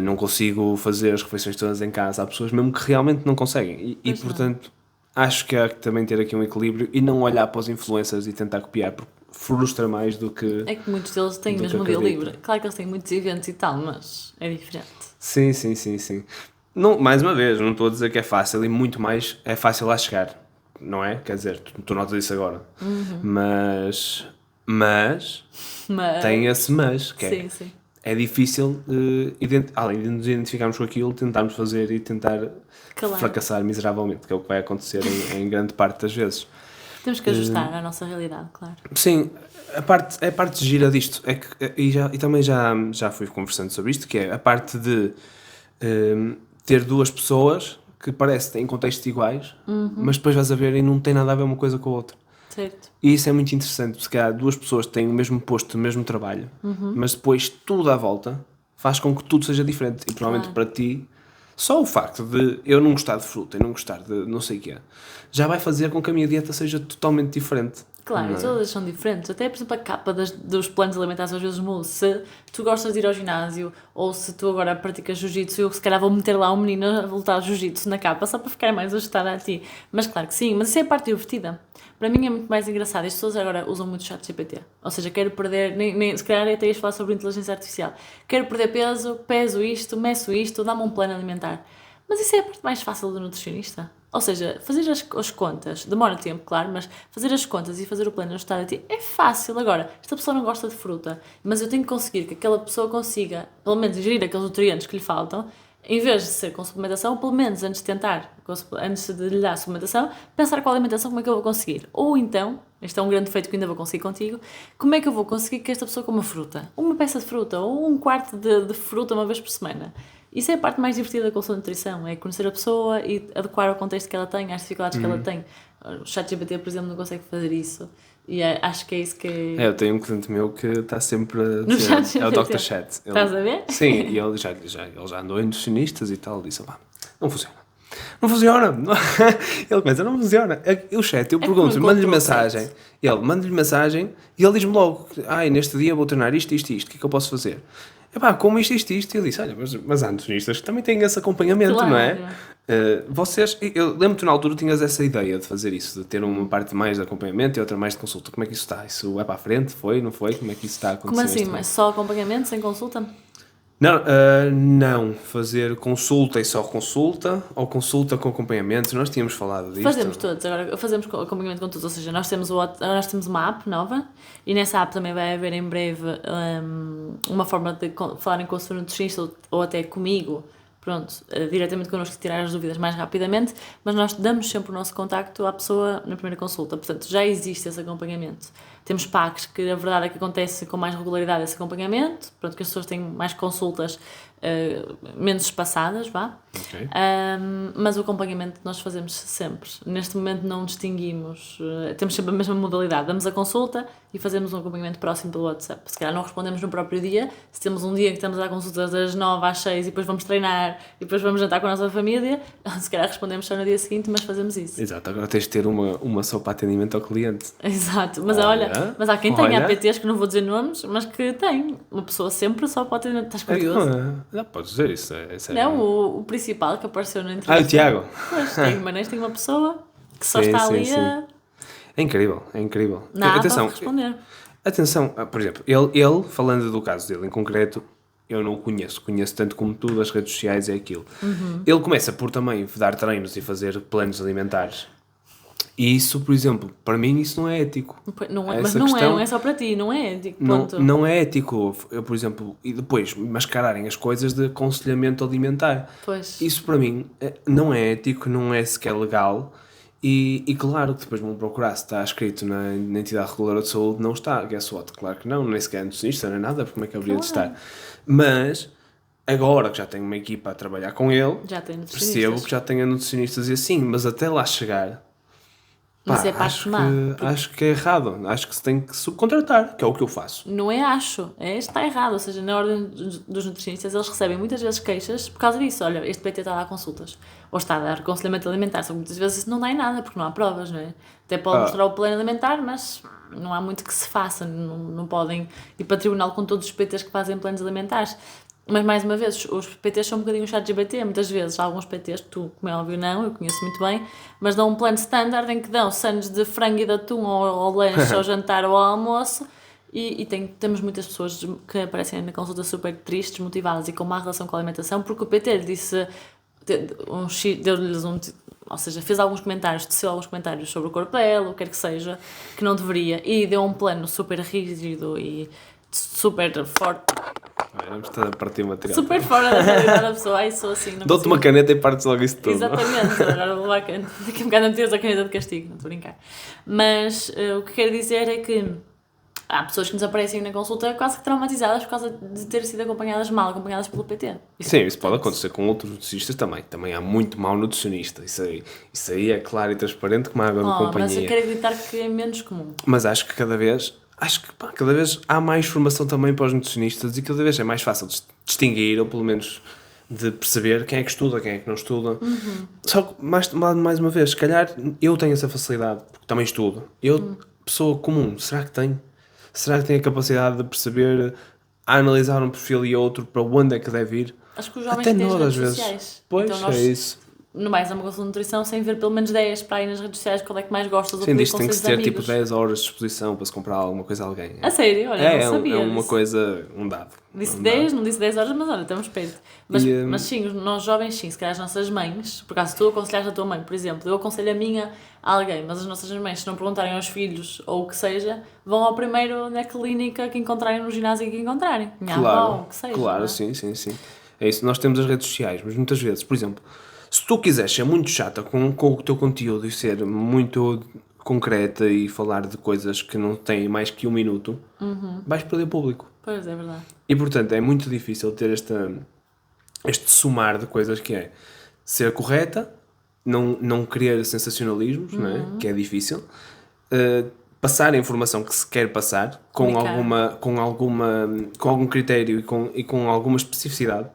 não consigo fazer as refeições todas em casa. Há pessoas mesmo que realmente não conseguem e portanto acho que há que também ter aqui um equilíbrio e não olhar para os influencers e tentar copiar, porque frustra mais do que... É que muitos deles têm do mesmo um que dia acredito. livre. Claro que eles têm muitos eventos e tal, mas é diferente. Sim. Não, mais uma vez, não estou a dizer que é fácil e muito mais é fácil lá chegar, não é? Quer dizer, tu notas isso agora. Mas Mas... tem esse mas, que Sim, sim. é difícil, além de nos identificarmos com aquilo, tentarmos fazer e tentar Claro. fracassar miseravelmente, que é o que vai acontecer em grande parte das vezes. Temos que ajustar à nossa realidade, claro. Sim, a parte gira disto é que, e também já fui conversando sobre isto, que é a parte de ter duas pessoas que parecem que têm contextos iguais, mas depois vais a ver e não tem nada a ver uma coisa com a outra. Certo. E isso é muito interessante, porque há duas pessoas que têm o mesmo posto, o mesmo trabalho, mas depois tudo à volta faz com que tudo seja diferente. E provavelmente para ti, só o facto de eu não gostar de fruta e não gostar de não sei o quê, já vai fazer com que a minha dieta seja totalmente diferente. Claro, Não é? todas são diferentes. Até, por exemplo, a capa dos planos alimentares às vezes muda. Se tu gostas de ir ao ginásio ou se tu agora praticas jiu-jitsu, eu se calhar vou meter lá um menino a lutar jiu-jitsu na capa só para ficar mais ajustada a ti. Mas claro que sim, mas isso é a parte divertida. Para mim é muito mais engraçado. As pessoas agora usam muito o ChatGPT. Ou seja, quero perder, se calhar até ias falar sobre inteligência artificial. Quero perder peso, peso isto, meço isto, dá-me um plano alimentar. Mas isso é a parte mais fácil do nutricionista. Ou seja, fazer as contas, demora tempo, claro, mas fazer as contas e fazer o plano ajustado a ti é fácil. Agora, esta pessoa não gosta de fruta, mas eu tenho que conseguir que aquela pessoa consiga, pelo menos, ingerir aqueles nutrientes que lhe faltam, em vez de ser com suplementação, pelo menos antes de tentar, antes de lhe dar suplementação, pensar com a alimentação como é que eu vou conseguir. Ou então, este é um grande feito que ainda vou conseguir contigo, como é que eu vou conseguir que esta pessoa coma fruta? Uma peça de fruta ou um quarto de fruta uma vez por semana. Isso é a parte mais divertida da consulta de nutrição, é conhecer a pessoa e adequar ao contexto que ela tem, às dificuldades que ela tem. O ChatGPT, por exemplo, não consegue fazer isso. E acho que é isso que é... Eu tenho um cliente meu que está sempre a No dizer, ChatGPT. é o Dr. Chat. Estás a ver? Sim, e ele já andou em nutricionistas e tal, disse, pá, não funciona. Não funciona. Ele começa, não funciona. O chat, eu pergunto, mando-lhe mensagem, ele manda-lhe mensagem e ele diz-me logo, neste dia vou treinar isto, o que é que eu posso fazer? Como isto. E eu disse, olha, mas há nutricionistas que também têm esse acompanhamento, Claro. não é? Eu lembro-te na altura tinhas essa ideia de fazer isso, de ter uma parte mais de acompanhamento e outra mais de consulta. Como é que isso está? Isso é para a frente? Foi? Não foi? Como é que isso está a acontecer? Como assim? Mas só acompanhamento, sem consulta? Não, fazer consulta e só consulta ou consulta com acompanhamento, nós tínhamos falado disto. Fazemos todos, agora fazemos acompanhamento com todos, ou seja, nós temos uma app nova e nessa app também vai haver em breve uma forma de falarem com o seu nutricionista ou até comigo, diretamente connosco, tirar as dúvidas mais rapidamente, mas nós damos sempre o nosso contacto à pessoa na primeira consulta, portanto já existe esse acompanhamento. Temos PACs que a verdade é que acontece com mais regularidade esse acompanhamento, que as pessoas têm mais consultas menos espaçadas, vá. Okay. Mas o acompanhamento nós fazemos sempre. Neste momento não distinguimos, temos sempre a mesma modalidade, damos a consulta e fazemos um acompanhamento próximo pelo WhatsApp. Se calhar não respondemos no próprio dia, se temos um dia que estamos a dar consultas das 9 às 6 e depois vamos treinar e depois vamos jantar com a nossa família, se calhar respondemos só no dia seguinte, mas fazemos isso. Exato, agora tens de ter uma só para atendimento ao cliente. Exato, mas mas há quem tenha APTs, que não vou dizer nomes, mas que tem. Uma pessoa sempre só pode atendimento. Estás curioso? Não, podes dizer isso. Não, o principal que apareceu na entrevista. O Tiago. Pois, Tiago Guimarães tem uma pessoa que só está ali a... É incrível. Atenção, responder. Atenção, por exemplo, ele, falando do caso dele em concreto, eu não o conheço tanto como tu, das redes sociais, é aquilo. Ele começa por também dar treinos e fazer planos alimentares. E isso, por exemplo, para mim isso não é ético. Mas não é só para ti, não é ético, ponto. Não é ético, eu, por exemplo, e depois mascararem as coisas de aconselhamento alimentar. Pois. Isso para mim não é ético, não é sequer legal. E claro que depois vão procurar se está escrito na entidade reguladora de saúde, não está, guess what? Claro que não, nem sequer é nutricionista, nem nada, porque como é que haveria de estar? Mas, agora que já tenho uma equipa a trabalhar com ele, já tem percebo que já tenho nutricionistas e assim, mas até lá chegar, Mas é parte má. Acho que é errado. Acho que se tem que subcontratar, que é o que eu faço. Não é está errado. Ou seja, na ordem dos nutricionistas, eles recebem muitas vezes queixas por causa disso. Olha, este PT está a dar consultas. Ou está a dar aconselhamento alimentar. Só que muitas vezes isso não dá em nada, porque não há provas, não é? Até pode mostrar o plano alimentar, mas não há muito que se faça. Não podem ir para o tribunal com todos os PTs que fazem planos alimentares. Mas, mais uma vez, os PTs são um bocadinho chatos de bater. Muitas vezes, há alguns PTs que tu, como é óbvio, não, eu conheço muito bem, mas dão um plano standard em que dão sanos de frango e de atum ao lanche, ao jantar ou ao almoço. E temos muitas pessoas que aparecem na consulta super tristes, motivadas e com má relação com a alimentação, porque o PT lhe disse, deu-lhes ou seja, fez alguns comentários, teceu alguns comentários sobre o corpo dela, o que quer que seja, que não deveria, e deu um plano super rígido e super forte. Vamos estar a partir o material. Super fora da realidade da pessoa. Ai, sou assim. Dou-te uma caneta e partes logo isso tudo. Exatamente. Agora vou levar a caneta. Daqui a bocado não tens a caneta de castigo. Não estou a brincar. Mas o que quero dizer é que há pessoas que nos aparecem na consulta quase que traumatizadas por causa de ter sido mal acompanhadas pelo PT. Sim, isso pode acontecer com outros nutricionistas também. Também há muito mau nutricionista. Isso aí é claro e transparente como a água da companhia. Mas eu quero acreditar que é menos comum. Mas acho que cada vez há mais formação também para os nutricionistas e cada vez é mais fácil de distinguir, ou pelo menos de perceber quem é que estuda, quem é que não estuda. Uhum. Só que, mais uma vez, se calhar eu tenho essa facilidade, porque também estudo. Pessoa comum, será que tenho? Será que tenho a capacidade de perceber, a analisar um perfil e outro para onde é que deve ir? Acho que os jovens até têm as redes vezes. Sociais. Pois, então nós, é isso. No mais, é uma consulta de nutrição sem ver pelo menos 10 para aí nas redes sociais qual é que mais gostas. Sim, diz que tem que ter tipo 10 horas de exposição para se comprar alguma coisa a alguém. A sério? Olha, não sabia. É uma coisa, um dado. Disse 10, não disse 10 horas, mas olha, estamos perto. Mas sim, nós jovens sim, se calhar as nossas mães, por acaso tu aconselhaste a tua mãe, por exemplo, eu aconselho a minha a alguém, mas as nossas mães, se não perguntarem aos filhos ou o que seja, vão ao primeiro na clínica que encontrarem, no ginásio que encontrarem. Minha avó, o que seja. Claro, sim. É isso, nós temos as redes sociais, mas muitas vezes, por exemplo, se tu quiseres ser muito chata com o teu conteúdo e ser muito concreta e falar de coisas que não têm mais que 1 minuto, vais perder público. Pois, é verdade. E, portanto, é muito difícil ter este somar de coisas que é ser correta, não querer sensacionalismos, não é? Que é difícil, passar a informação que se quer passar com algum critério e com alguma especificidade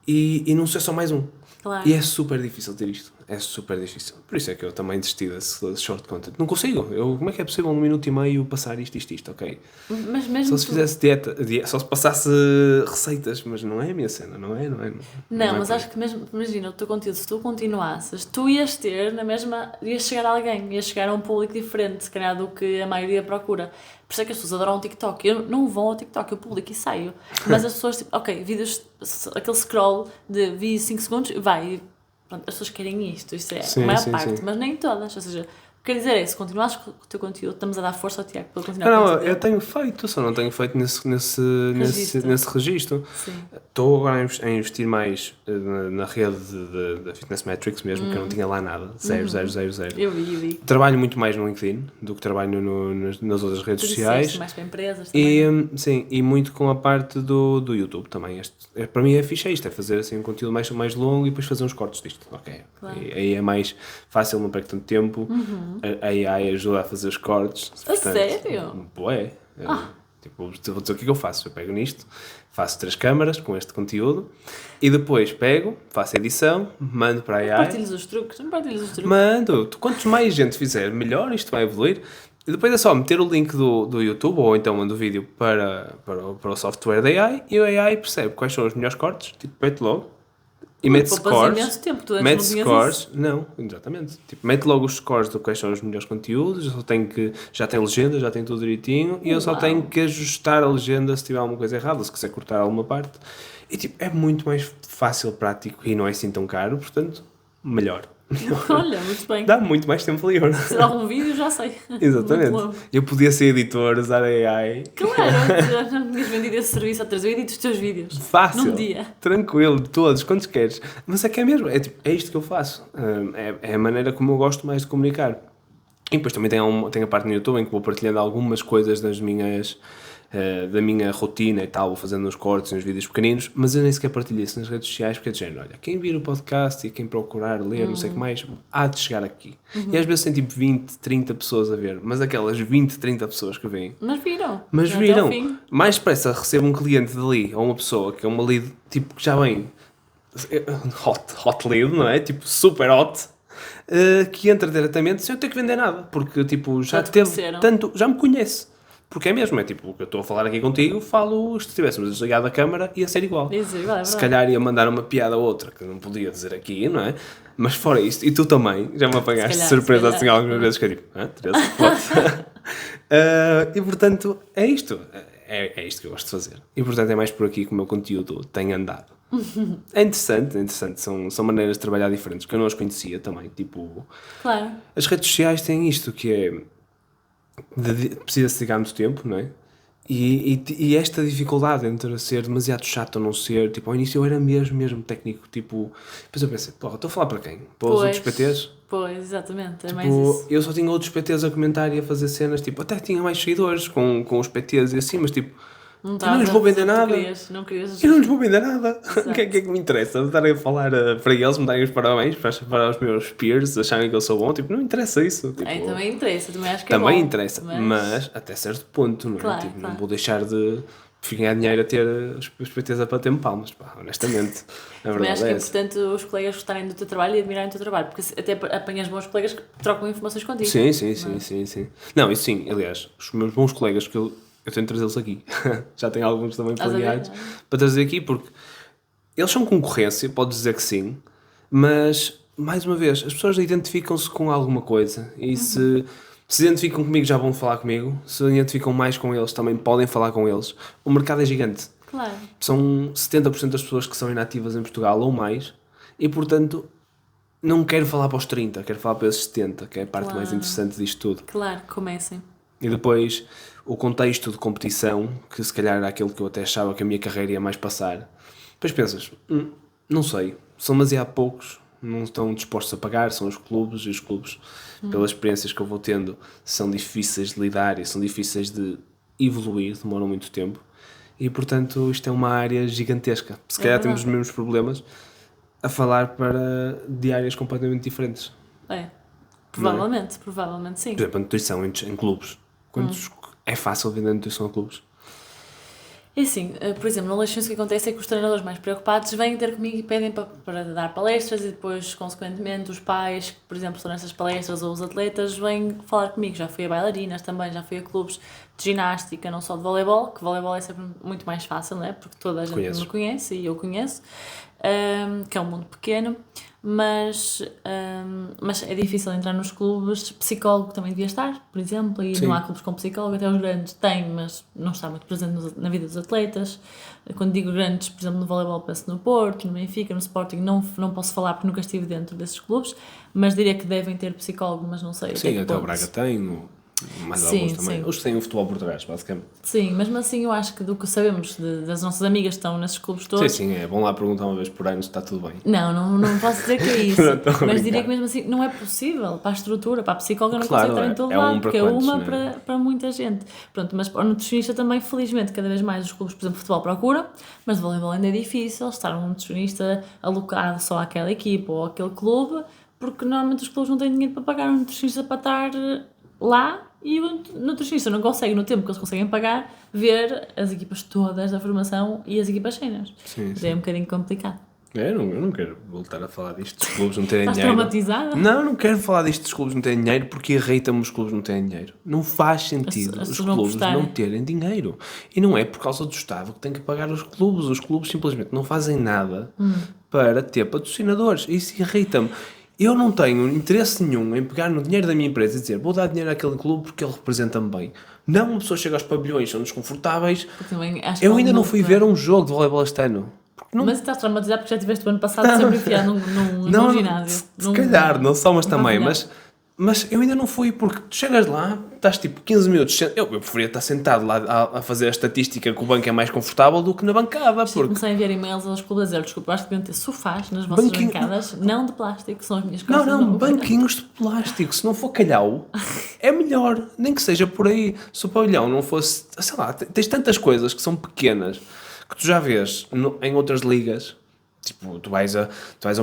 e não ser só mais um. Claro. E é super difícil ter isto. É super difícil. Por isso é que eu também desisti desse short content. Não consigo. Como é que é possível 1 minuto e meio passar isto, ok? Mas mesmo só se fizesse dieta, só se passasse receitas, mas não é a minha cena, não é? Não, mas acho que mesmo, imagina, o teu conteúdo, se tu continuasses, tu ias ter na mesma, ias chegar a alguém, ias chegar a um público diferente, se calhar, do que a maioria procura. Por isso é que as pessoas adoram o TikTok. Eu não vou ao TikTok, eu publico e saio. Mas as pessoas, tipo, ok, vídeos, aquele scroll de vi 5 segundos, vai. E, pronto, as pessoas querem isto é a maior parte, mas nem todas. Ou seja, o que quer dizer é, se continuares com o teu conteúdo, estamos a dar força ao Tiago para ele continuar Não, eu tenho feito, só não tenho feito nesse registro. Estou agora a investir mais na rede da Fitness Metrics mesmo, que eu não tinha lá nada. 0. Eu vi. Trabalho muito mais no LinkedIn do que trabalho nas outras redes sociais. Mais para empresas também. Sim, e muito com a parte do YouTube também. Para mim é fixe isto, é fazer assim um conteúdo mais longo e depois fazer uns cortes disto. Ok. Claro. E aí é mais fácil, não perco tanto tempo. A AI ajuda a fazer os cortes. Sério? Ué. Vou dizer o que é que eu faço. Eu pego nisto, faço 3 câmaras com este conteúdo e depois pego, faço a edição, mando para a AI. Partilhas os truques. Mando. Quanto mais gente fizer, melhor isto vai evoluir. E depois é só meter o link do YouTube ou então mando o vídeo para o software da AI e o AI percebe quais são os melhores cortes, tipo, mete logo. E mete scores. Mete scores. Não, exatamente. Tipo, mete logo os scores de quais são os melhores conteúdos. Já tem legenda, já tem tudo direitinho. E eu só tenho que ajustar a legenda se tiver alguma coisa errada, se quiser cortar alguma parte. E tipo, é muito mais fácil, prático e não é assim tão caro. Portanto, melhor. Olha, muito bem. Dá muito mais tempo livre. Se dá algum vídeo, já sei. Exatamente. Eu podia ser editor, usar AI. Claro, já não tinhas vendido esse serviço há 3. Eu edito os teus vídeos. Fácil. Num dia. Tranquilo, todos, quantos queres. Mas é que é mesmo, é isto que eu faço. É a maneira como eu gosto mais de comunicar. E depois também tem a parte no YouTube em que vou partilhando algumas coisas das minhas da minha rotina e tal, vou fazendo uns cortes, uns vídeos pequeninos, mas eu nem sequer partilho isso nas redes sociais, porque é de género, olha, quem vir o podcast e quem procurar ler, não sei o que mais, há de chegar aqui. E às vezes tem tipo 20, 30 pessoas a ver, mas aquelas 20, 30 pessoas que vêm... Mas viram. Mais depressa recebo um cliente dali, ou uma pessoa que é uma lead, tipo, que já vem hot lead, não é? Tipo, super hot, que entra diretamente sem eu ter que vender nada, porque tipo, já me conhece. Porque é mesmo, é tipo, o que eu estou a falar aqui contigo, falo, se estivéssemos desligado a câmara, ia ser igual. Se calhar ia mandar uma piada ou outra, que não podia dizer aqui, não é? Mas fora isto, e tu também, já me apanhaste de surpresa assim algumas vezes, que eu digo, Teresa, pode. E portanto, é isto que eu gosto de fazer. E portanto é mais por aqui que o meu conteúdo tem andado. É interessante, são maneiras de trabalhar diferentes, que eu não as conhecia também, tipo... Claro. As redes sociais têm isto, que é... precisa-se dedicar muito tempo, não é? E esta dificuldade entre ser demasiado chato ou não ser, tipo, ao início eu era mesmo técnico, tipo, depois eu pensei, porra, estou a falar para quem? Para os outros PTs? Pois, exatamente, é tipo, mais isso. Eu só tinha outros PTs a comentar e a fazer cenas, tipo, até tinha mais seguidores com os PTs e assim, mas tipo, eu não lhes vou vender nada. Não querias. Eu não lhes vou vender nada. O que é que me interessa? Estarem a falar para eles, me darem os parabéns para os meus peers, acharem que eu sou bom. Tipo, não interessa isso. Tipo, também interessa, também acho que também é bom. Também interessa, mas até certo ponto, não é? Claro, tipo, não vou deixar de ganhar dinheiro a ter os PTs a bater-me palmas, pá, honestamente. A verdade acho que é importante os colegas gostarem do teu trabalho e admirarem o teu trabalho, porque até apanhas bons colegas que trocam informações contigo. Sim. Não, isso sim, aliás, os meus bons colegas que eu tenho de trazê-los aqui. Já tenho alguns também planeados para trazer aqui, porque eles são concorrência, podes dizer que sim, mas, mais uma vez, as pessoas identificam-se com alguma coisa e se identificam comigo já vão falar comigo, se identificam mais com eles também podem falar com eles. O mercado é gigante. Claro. São 70% das pessoas que são inativas em Portugal ou mais e, portanto, não quero falar para os 30, quero falar para esses 70, que é a parte mais interessante disto tudo. Claro, comecem. E depois o contexto de competição, que se calhar era aquilo que eu até achava que a minha carreira ia mais passar. Depois pensas, não sei, são demasiado poucos, não estão dispostos a pagar, são os clubes, e os clubes, pelas experiências que eu vou tendo, são difíceis de lidar e são difíceis de evoluir, demoram muito tempo. E, portanto, isto é uma área gigantesca. Se calhar temos os mesmos problemas a falar de áreas completamente diferentes. Provavelmente sim. Por exemplo, a nutrição em clubes. É fácil vender nutrição a clubes? É assim, por exemplo, na Leixões o que acontece é que os treinadores mais preocupados vêm ter comigo e pedem para dar palestras e depois, consequentemente, os pais, que, por exemplo, estão nessas palestras ou os atletas, vêm falar comigo. Já fui a bailarinas também, já fui a clubes de ginástica, não só de voleibol, que voleibol é sempre muito mais fácil, não é? Porque toda a gente me conhece e eu conheço, que é um mundo pequeno. Mas é difícil entrar nos clubes. Psicólogo também devia estar, por exemplo, e não há clubes com psicólogo, até os grandes têm, mas não está muito presente na vida dos atletas. Quando digo grandes, por exemplo, no voleibol penso no Porto, no Benfica, no Sporting, não posso falar porque nunca estive dentro desses clubes, mas diria que devem ter psicólogo, mas não sei. Sim, até o Braga tem, mais alguns também. Os que têm o futebol por trás, basicamente. Sim, mesmo assim eu acho que do que sabemos das nossas amigas que estão nesses clubes todos... Sim, é bom lá perguntar uma vez por ano se está tudo bem. Não posso dizer que é isso, mas diria que mesmo assim não é possível para a estrutura, para a psicóloga não consegue estar em todo lado, porque é uma para muita gente. Pronto, mas para o nutricionista também, felizmente, cada vez mais os clubes, por exemplo, de futebol procuram, mas de voleibol ainda é difícil estar um nutricionista alocado só àquela equipa ou àquele clube, porque normalmente os clubes não têm dinheiro para pagar um nutricionista para estar lá e o nutricionista não consegue, no tempo que eles conseguem pagar, ver as equipas todas da formação e as equipas séniores. É um bocadinho complicado. Eu não quero voltar a falar disto dos clubes não terem dinheiro. Estás traumatizada? Não quero falar disto dos clubes não terem dinheiro porque irrita-me os clubes não terem dinheiro. Não faz sentido os clubes não terem dinheiro. E não é por causa do Estado que tem que pagar os clubes. Os clubes simplesmente não fazem nada para ter patrocinadores. Isso irrita-me. Eu não tenho interesse nenhum em pegar no dinheiro da minha empresa e dizer vou dar dinheiro àquele clube porque ele representa-me bem. Não, uma pessoa chega aos pavilhões, são desconfortáveis. Eu ainda não fui ver um jogo de voleibol este ano. Mas estás traumatizado porque já tiveste o ano passado sempre enfiado num ginásio. Se calhar, não só, mas também. Mas eu ainda não fui, porque tu chegas lá, estás tipo 15 minutos. Eu preferia estar sentado lá a fazer a estatística que o banco é mais confortável do que na bancada. Porque comecei a enviar e-mails aos clubes a dizer: desculpa, acho que deviam ter sofás nas vossas bancadas, não de plástico, são as minhas coisas. Não, banquinhos de plástico. Se não for calhau, é melhor, nem que seja por aí. Se o pavilhão não fosse, sei lá, tens tantas coisas que são pequenas que tu já vês em outras ligas. Tipo, tu vais ao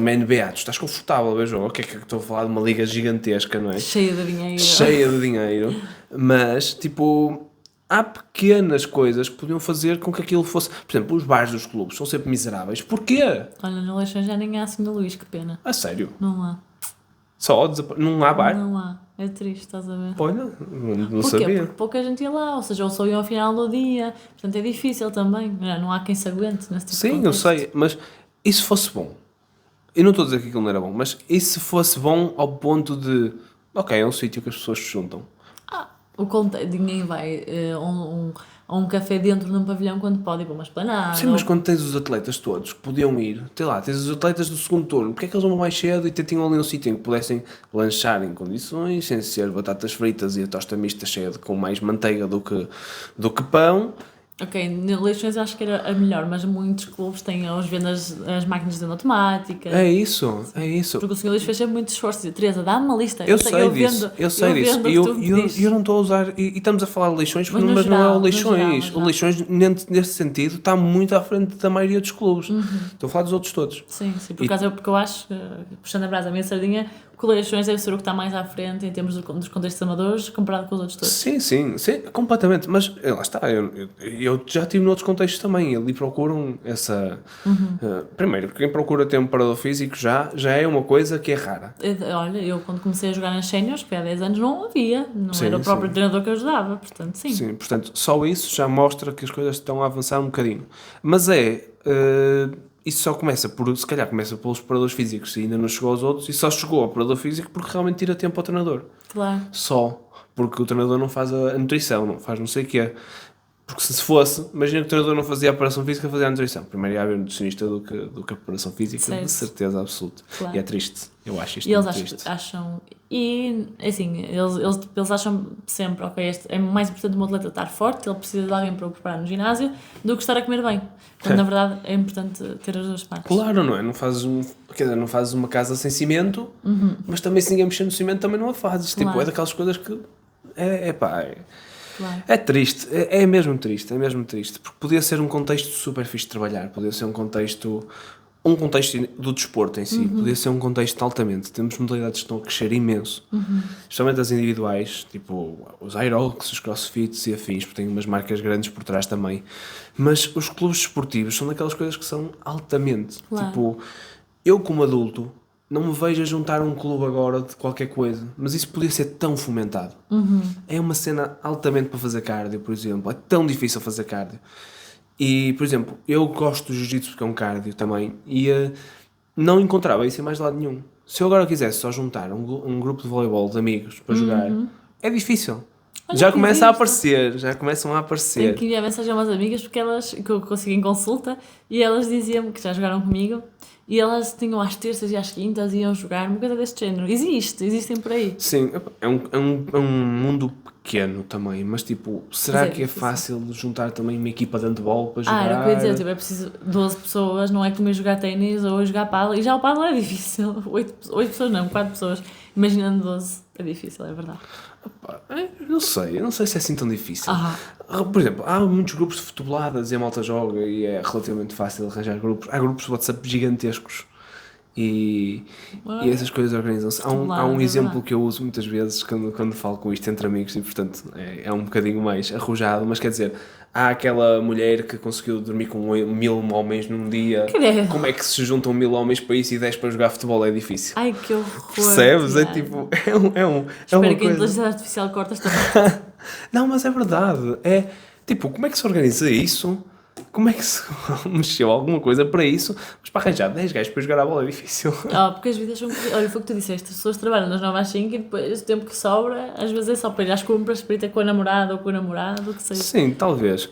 NBA, tu estás confortável a ver o jogo. O que é que eu estou a falar de uma liga gigantesca, não é? Cheia de dinheiro. Cheia de dinheiro. Mas, tipo, há pequenas coisas que podiam fazer com que aquilo fosse... Por exemplo, os bares dos clubes são sempre miseráveis. Porquê? Olha, no Leixões já nem há assim no Luís, que pena. A sério? Não há. Não há bar? Não há. É triste, estás a ver? Olha, não Porquê? sabia. Porque pouca gente ia lá, ou seja, ou só iam ao final do dia. Portanto, é difícil também. Não há quem se aguente nesse tipo de Sim, eu contexto. sei, mas e se fosse bom? Eu não estou a dizer que aquilo não era bom, mas e se fosse bom ao ponto de... Ok, é um sítio que as pessoas se juntam. Ninguém vai a um café dentro de um pavilhão quando pode ir para uma esplanada. Sim, mas quando tens os atletas todos que podiam ir, sei lá, tens os atletas do segundo turno, porque é que eles vão mais cedo e tinham ali um sítio em que pudessem lanchar em condições, sem ser batatas fritas e a tosta mista cheia com mais manteiga do que pão? Ok, no Leixões eu acho que era a melhor, mas muitos clubes têm as vendas, as máquinas de venda automática. É isso. Porque o Sr. Luís fez sempre muito esforço. Dizia, Teresa, dá-me uma lista. Eu sei disso. E eu não estou a usar. E estamos a falar de Leixões, mas não é o Leixões. O Leixões, nesse sentido, está muito à frente da maioria dos clubes. Estou a falar dos outros todos. Sim, porque eu acho, puxando a brasa a minha sardinha, que o Leixões deve ser o que está mais à frente em termos dos contextos amadores comparado com os outros todos. Sim, completamente. Mas lá está, eu já estive noutros contextos também. Ali procuram essa. Primeiro, quem procura ter um parador físico já é uma coisa que é rara. Olha, eu quando comecei a jogar nas séniores, que foi há 10 anos, não havia. Não era o próprio treinador que ajudava, portanto, sim. Sim, portanto, só isso já mostra que as coisas estão a avançar um bocadinho. Mas isso só começa pelos preparadores físicos e ainda não chegou aos outros, e só chegou ao preparador físico porque realmente tira tempo ao treinador. Claro. Só. Porque o treinador não faz a nutrição, não faz não sei o quê. Porque se fosse, imagina que o treinador não fazia a preparação física, fazia a nutrição. Primeiro ia haver um nutricionista do que a preparação física, certo. De certeza absoluta. Claro. E é triste. Eu acho isto e muito eles triste. acham. E, assim, eles acham sempre, ok, é mais importante um atleta estar forte, ele precisa de alguém para o preparar no ginásio, do que estar a comer bem. Quando, na verdade, é importante ter as duas partes. Claro, não é? Não fazes uma casa sem cimento, mas também se ninguém mexer no cimento também não a fazes. Claro. Tipo, é daquelas coisas que... Claro. É triste, é mesmo triste, porque podia ser um contexto super fixe de trabalhar, podia ser um contexto do desporto em si, podia ser um contexto altamente, temos modalidades que estão a crescer imenso, especialmente as individuais, tipo os aeróbicos, os crossfits e afins, porque tem umas marcas grandes por trás também, mas os clubes esportivos são daquelas coisas que são altamente, claro. Tipo, eu como adulto, não me vejo a juntar a um clube agora de qualquer coisa, mas isso podia ser tão fomentado. É uma cena altamente para fazer cardio, por exemplo. É tão difícil fazer cardio. E, por exemplo, eu gosto do jiu-jitsu porque é um cardio também e não encontrava isso em mais lado nenhum. Se eu agora quisesse só juntar um grupo de voleibol de amigos para jogar, é difícil. Olha, já começam a aparecer. Tenho que enviar mensagem a umas amigas porque que eu consegui em consulta e elas diziam-me que já jogaram comigo e elas tinham às terças e às quintas iam jogar, uma coisa deste género. Existem por aí. Sim, é um mundo pequeno também, mas tipo, será que é fácil juntar também uma equipa de handball para jogar? Era o que eu ia dizer, tipo, é preciso 12 pessoas, não é como ir jogar ténis ou jogar pádel, e já o pádel é difícil, 8 pessoas não, 4 pessoas, imaginando 12, é difícil, é verdade. Não sei se é assim tão difícil. Por exemplo, há muitos grupos de futeboladas e a malta joga e é relativamente fácil arranjar grupos. Há grupos de WhatsApp gigantescos e essas coisas organizam-se. Há um exemplo que eu uso muitas vezes quando falo com isto entre amigos e, portanto, é um bocadinho mais arrojado, mas quer dizer, há aquela mulher que conseguiu dormir com 1000 homens num dia. Como é que se juntam 1000 homens para isso e 10 para jogar futebol? É difícil. Ai, que horror. Percebes? É tipo, Espero que a inteligência artificial corte esta parte. Não, mas é verdade. É tipo, como é que se organiza isso? Como é que se mexeu alguma coisa para isso? Mas para arranjar 10 gajos para jogar a bola é difícil. Porque as vidas são... Olha, foi o que tu disseste, as pessoas trabalham das 9 às 5 e depois o tempo que sobra, às vezes é só para ir às compras, para ir ter com a namorada ou com o namorado, o que seja. Sim, talvez.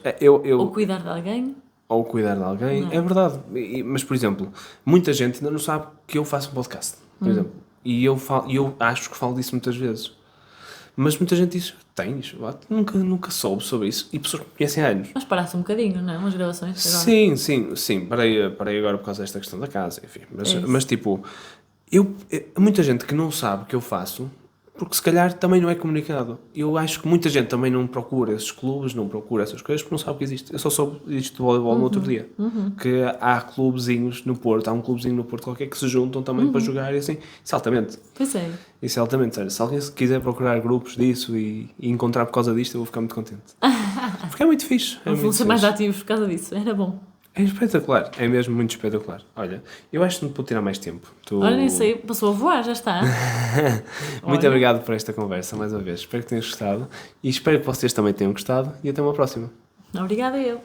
Ou cuidar de alguém. Ou cuidar de alguém, é verdade. Mas, por exemplo, muita gente ainda não sabe que eu faço um podcast, por exemplo. E eu acho que falo disso muitas vezes. Mas muita gente diz, tens? Nunca soube sobre isso. E pessoas que me conhecem há anos. Mas paraste um bocadinho, não é? Umas gravações agora. Sim. Parei agora por causa desta questão da casa, enfim. Mas tipo, muita gente que não sabe o que eu faço, porque se calhar também não é comunicado. Eu acho que muita gente também não procura esses clubes, não procura essas coisas, porque não sabe que existe. Eu só soube isto de voleibol no outro dia, que há clubezinhos no Porto, há um clubezinho no Porto qualquer que se juntam também para jogar e assim, isso é altamente. Pois é. Isso é altamente, sério. Se alguém quiser procurar grupos disso e encontrar por causa disto, eu vou ficar muito contente. Porque é muito fixe. Vão ser mais ativos por causa disso, era bom. É espetacular, é mesmo muito espetacular. Olha, eu acho que não te vou tirar mais tempo. Olha, nem sei, passou a voar, já está. Muito obrigado por esta conversa, mais uma vez. Espero que tenhas gostado e espero que vocês também tenham gostado e até uma próxima. Obrigada eu.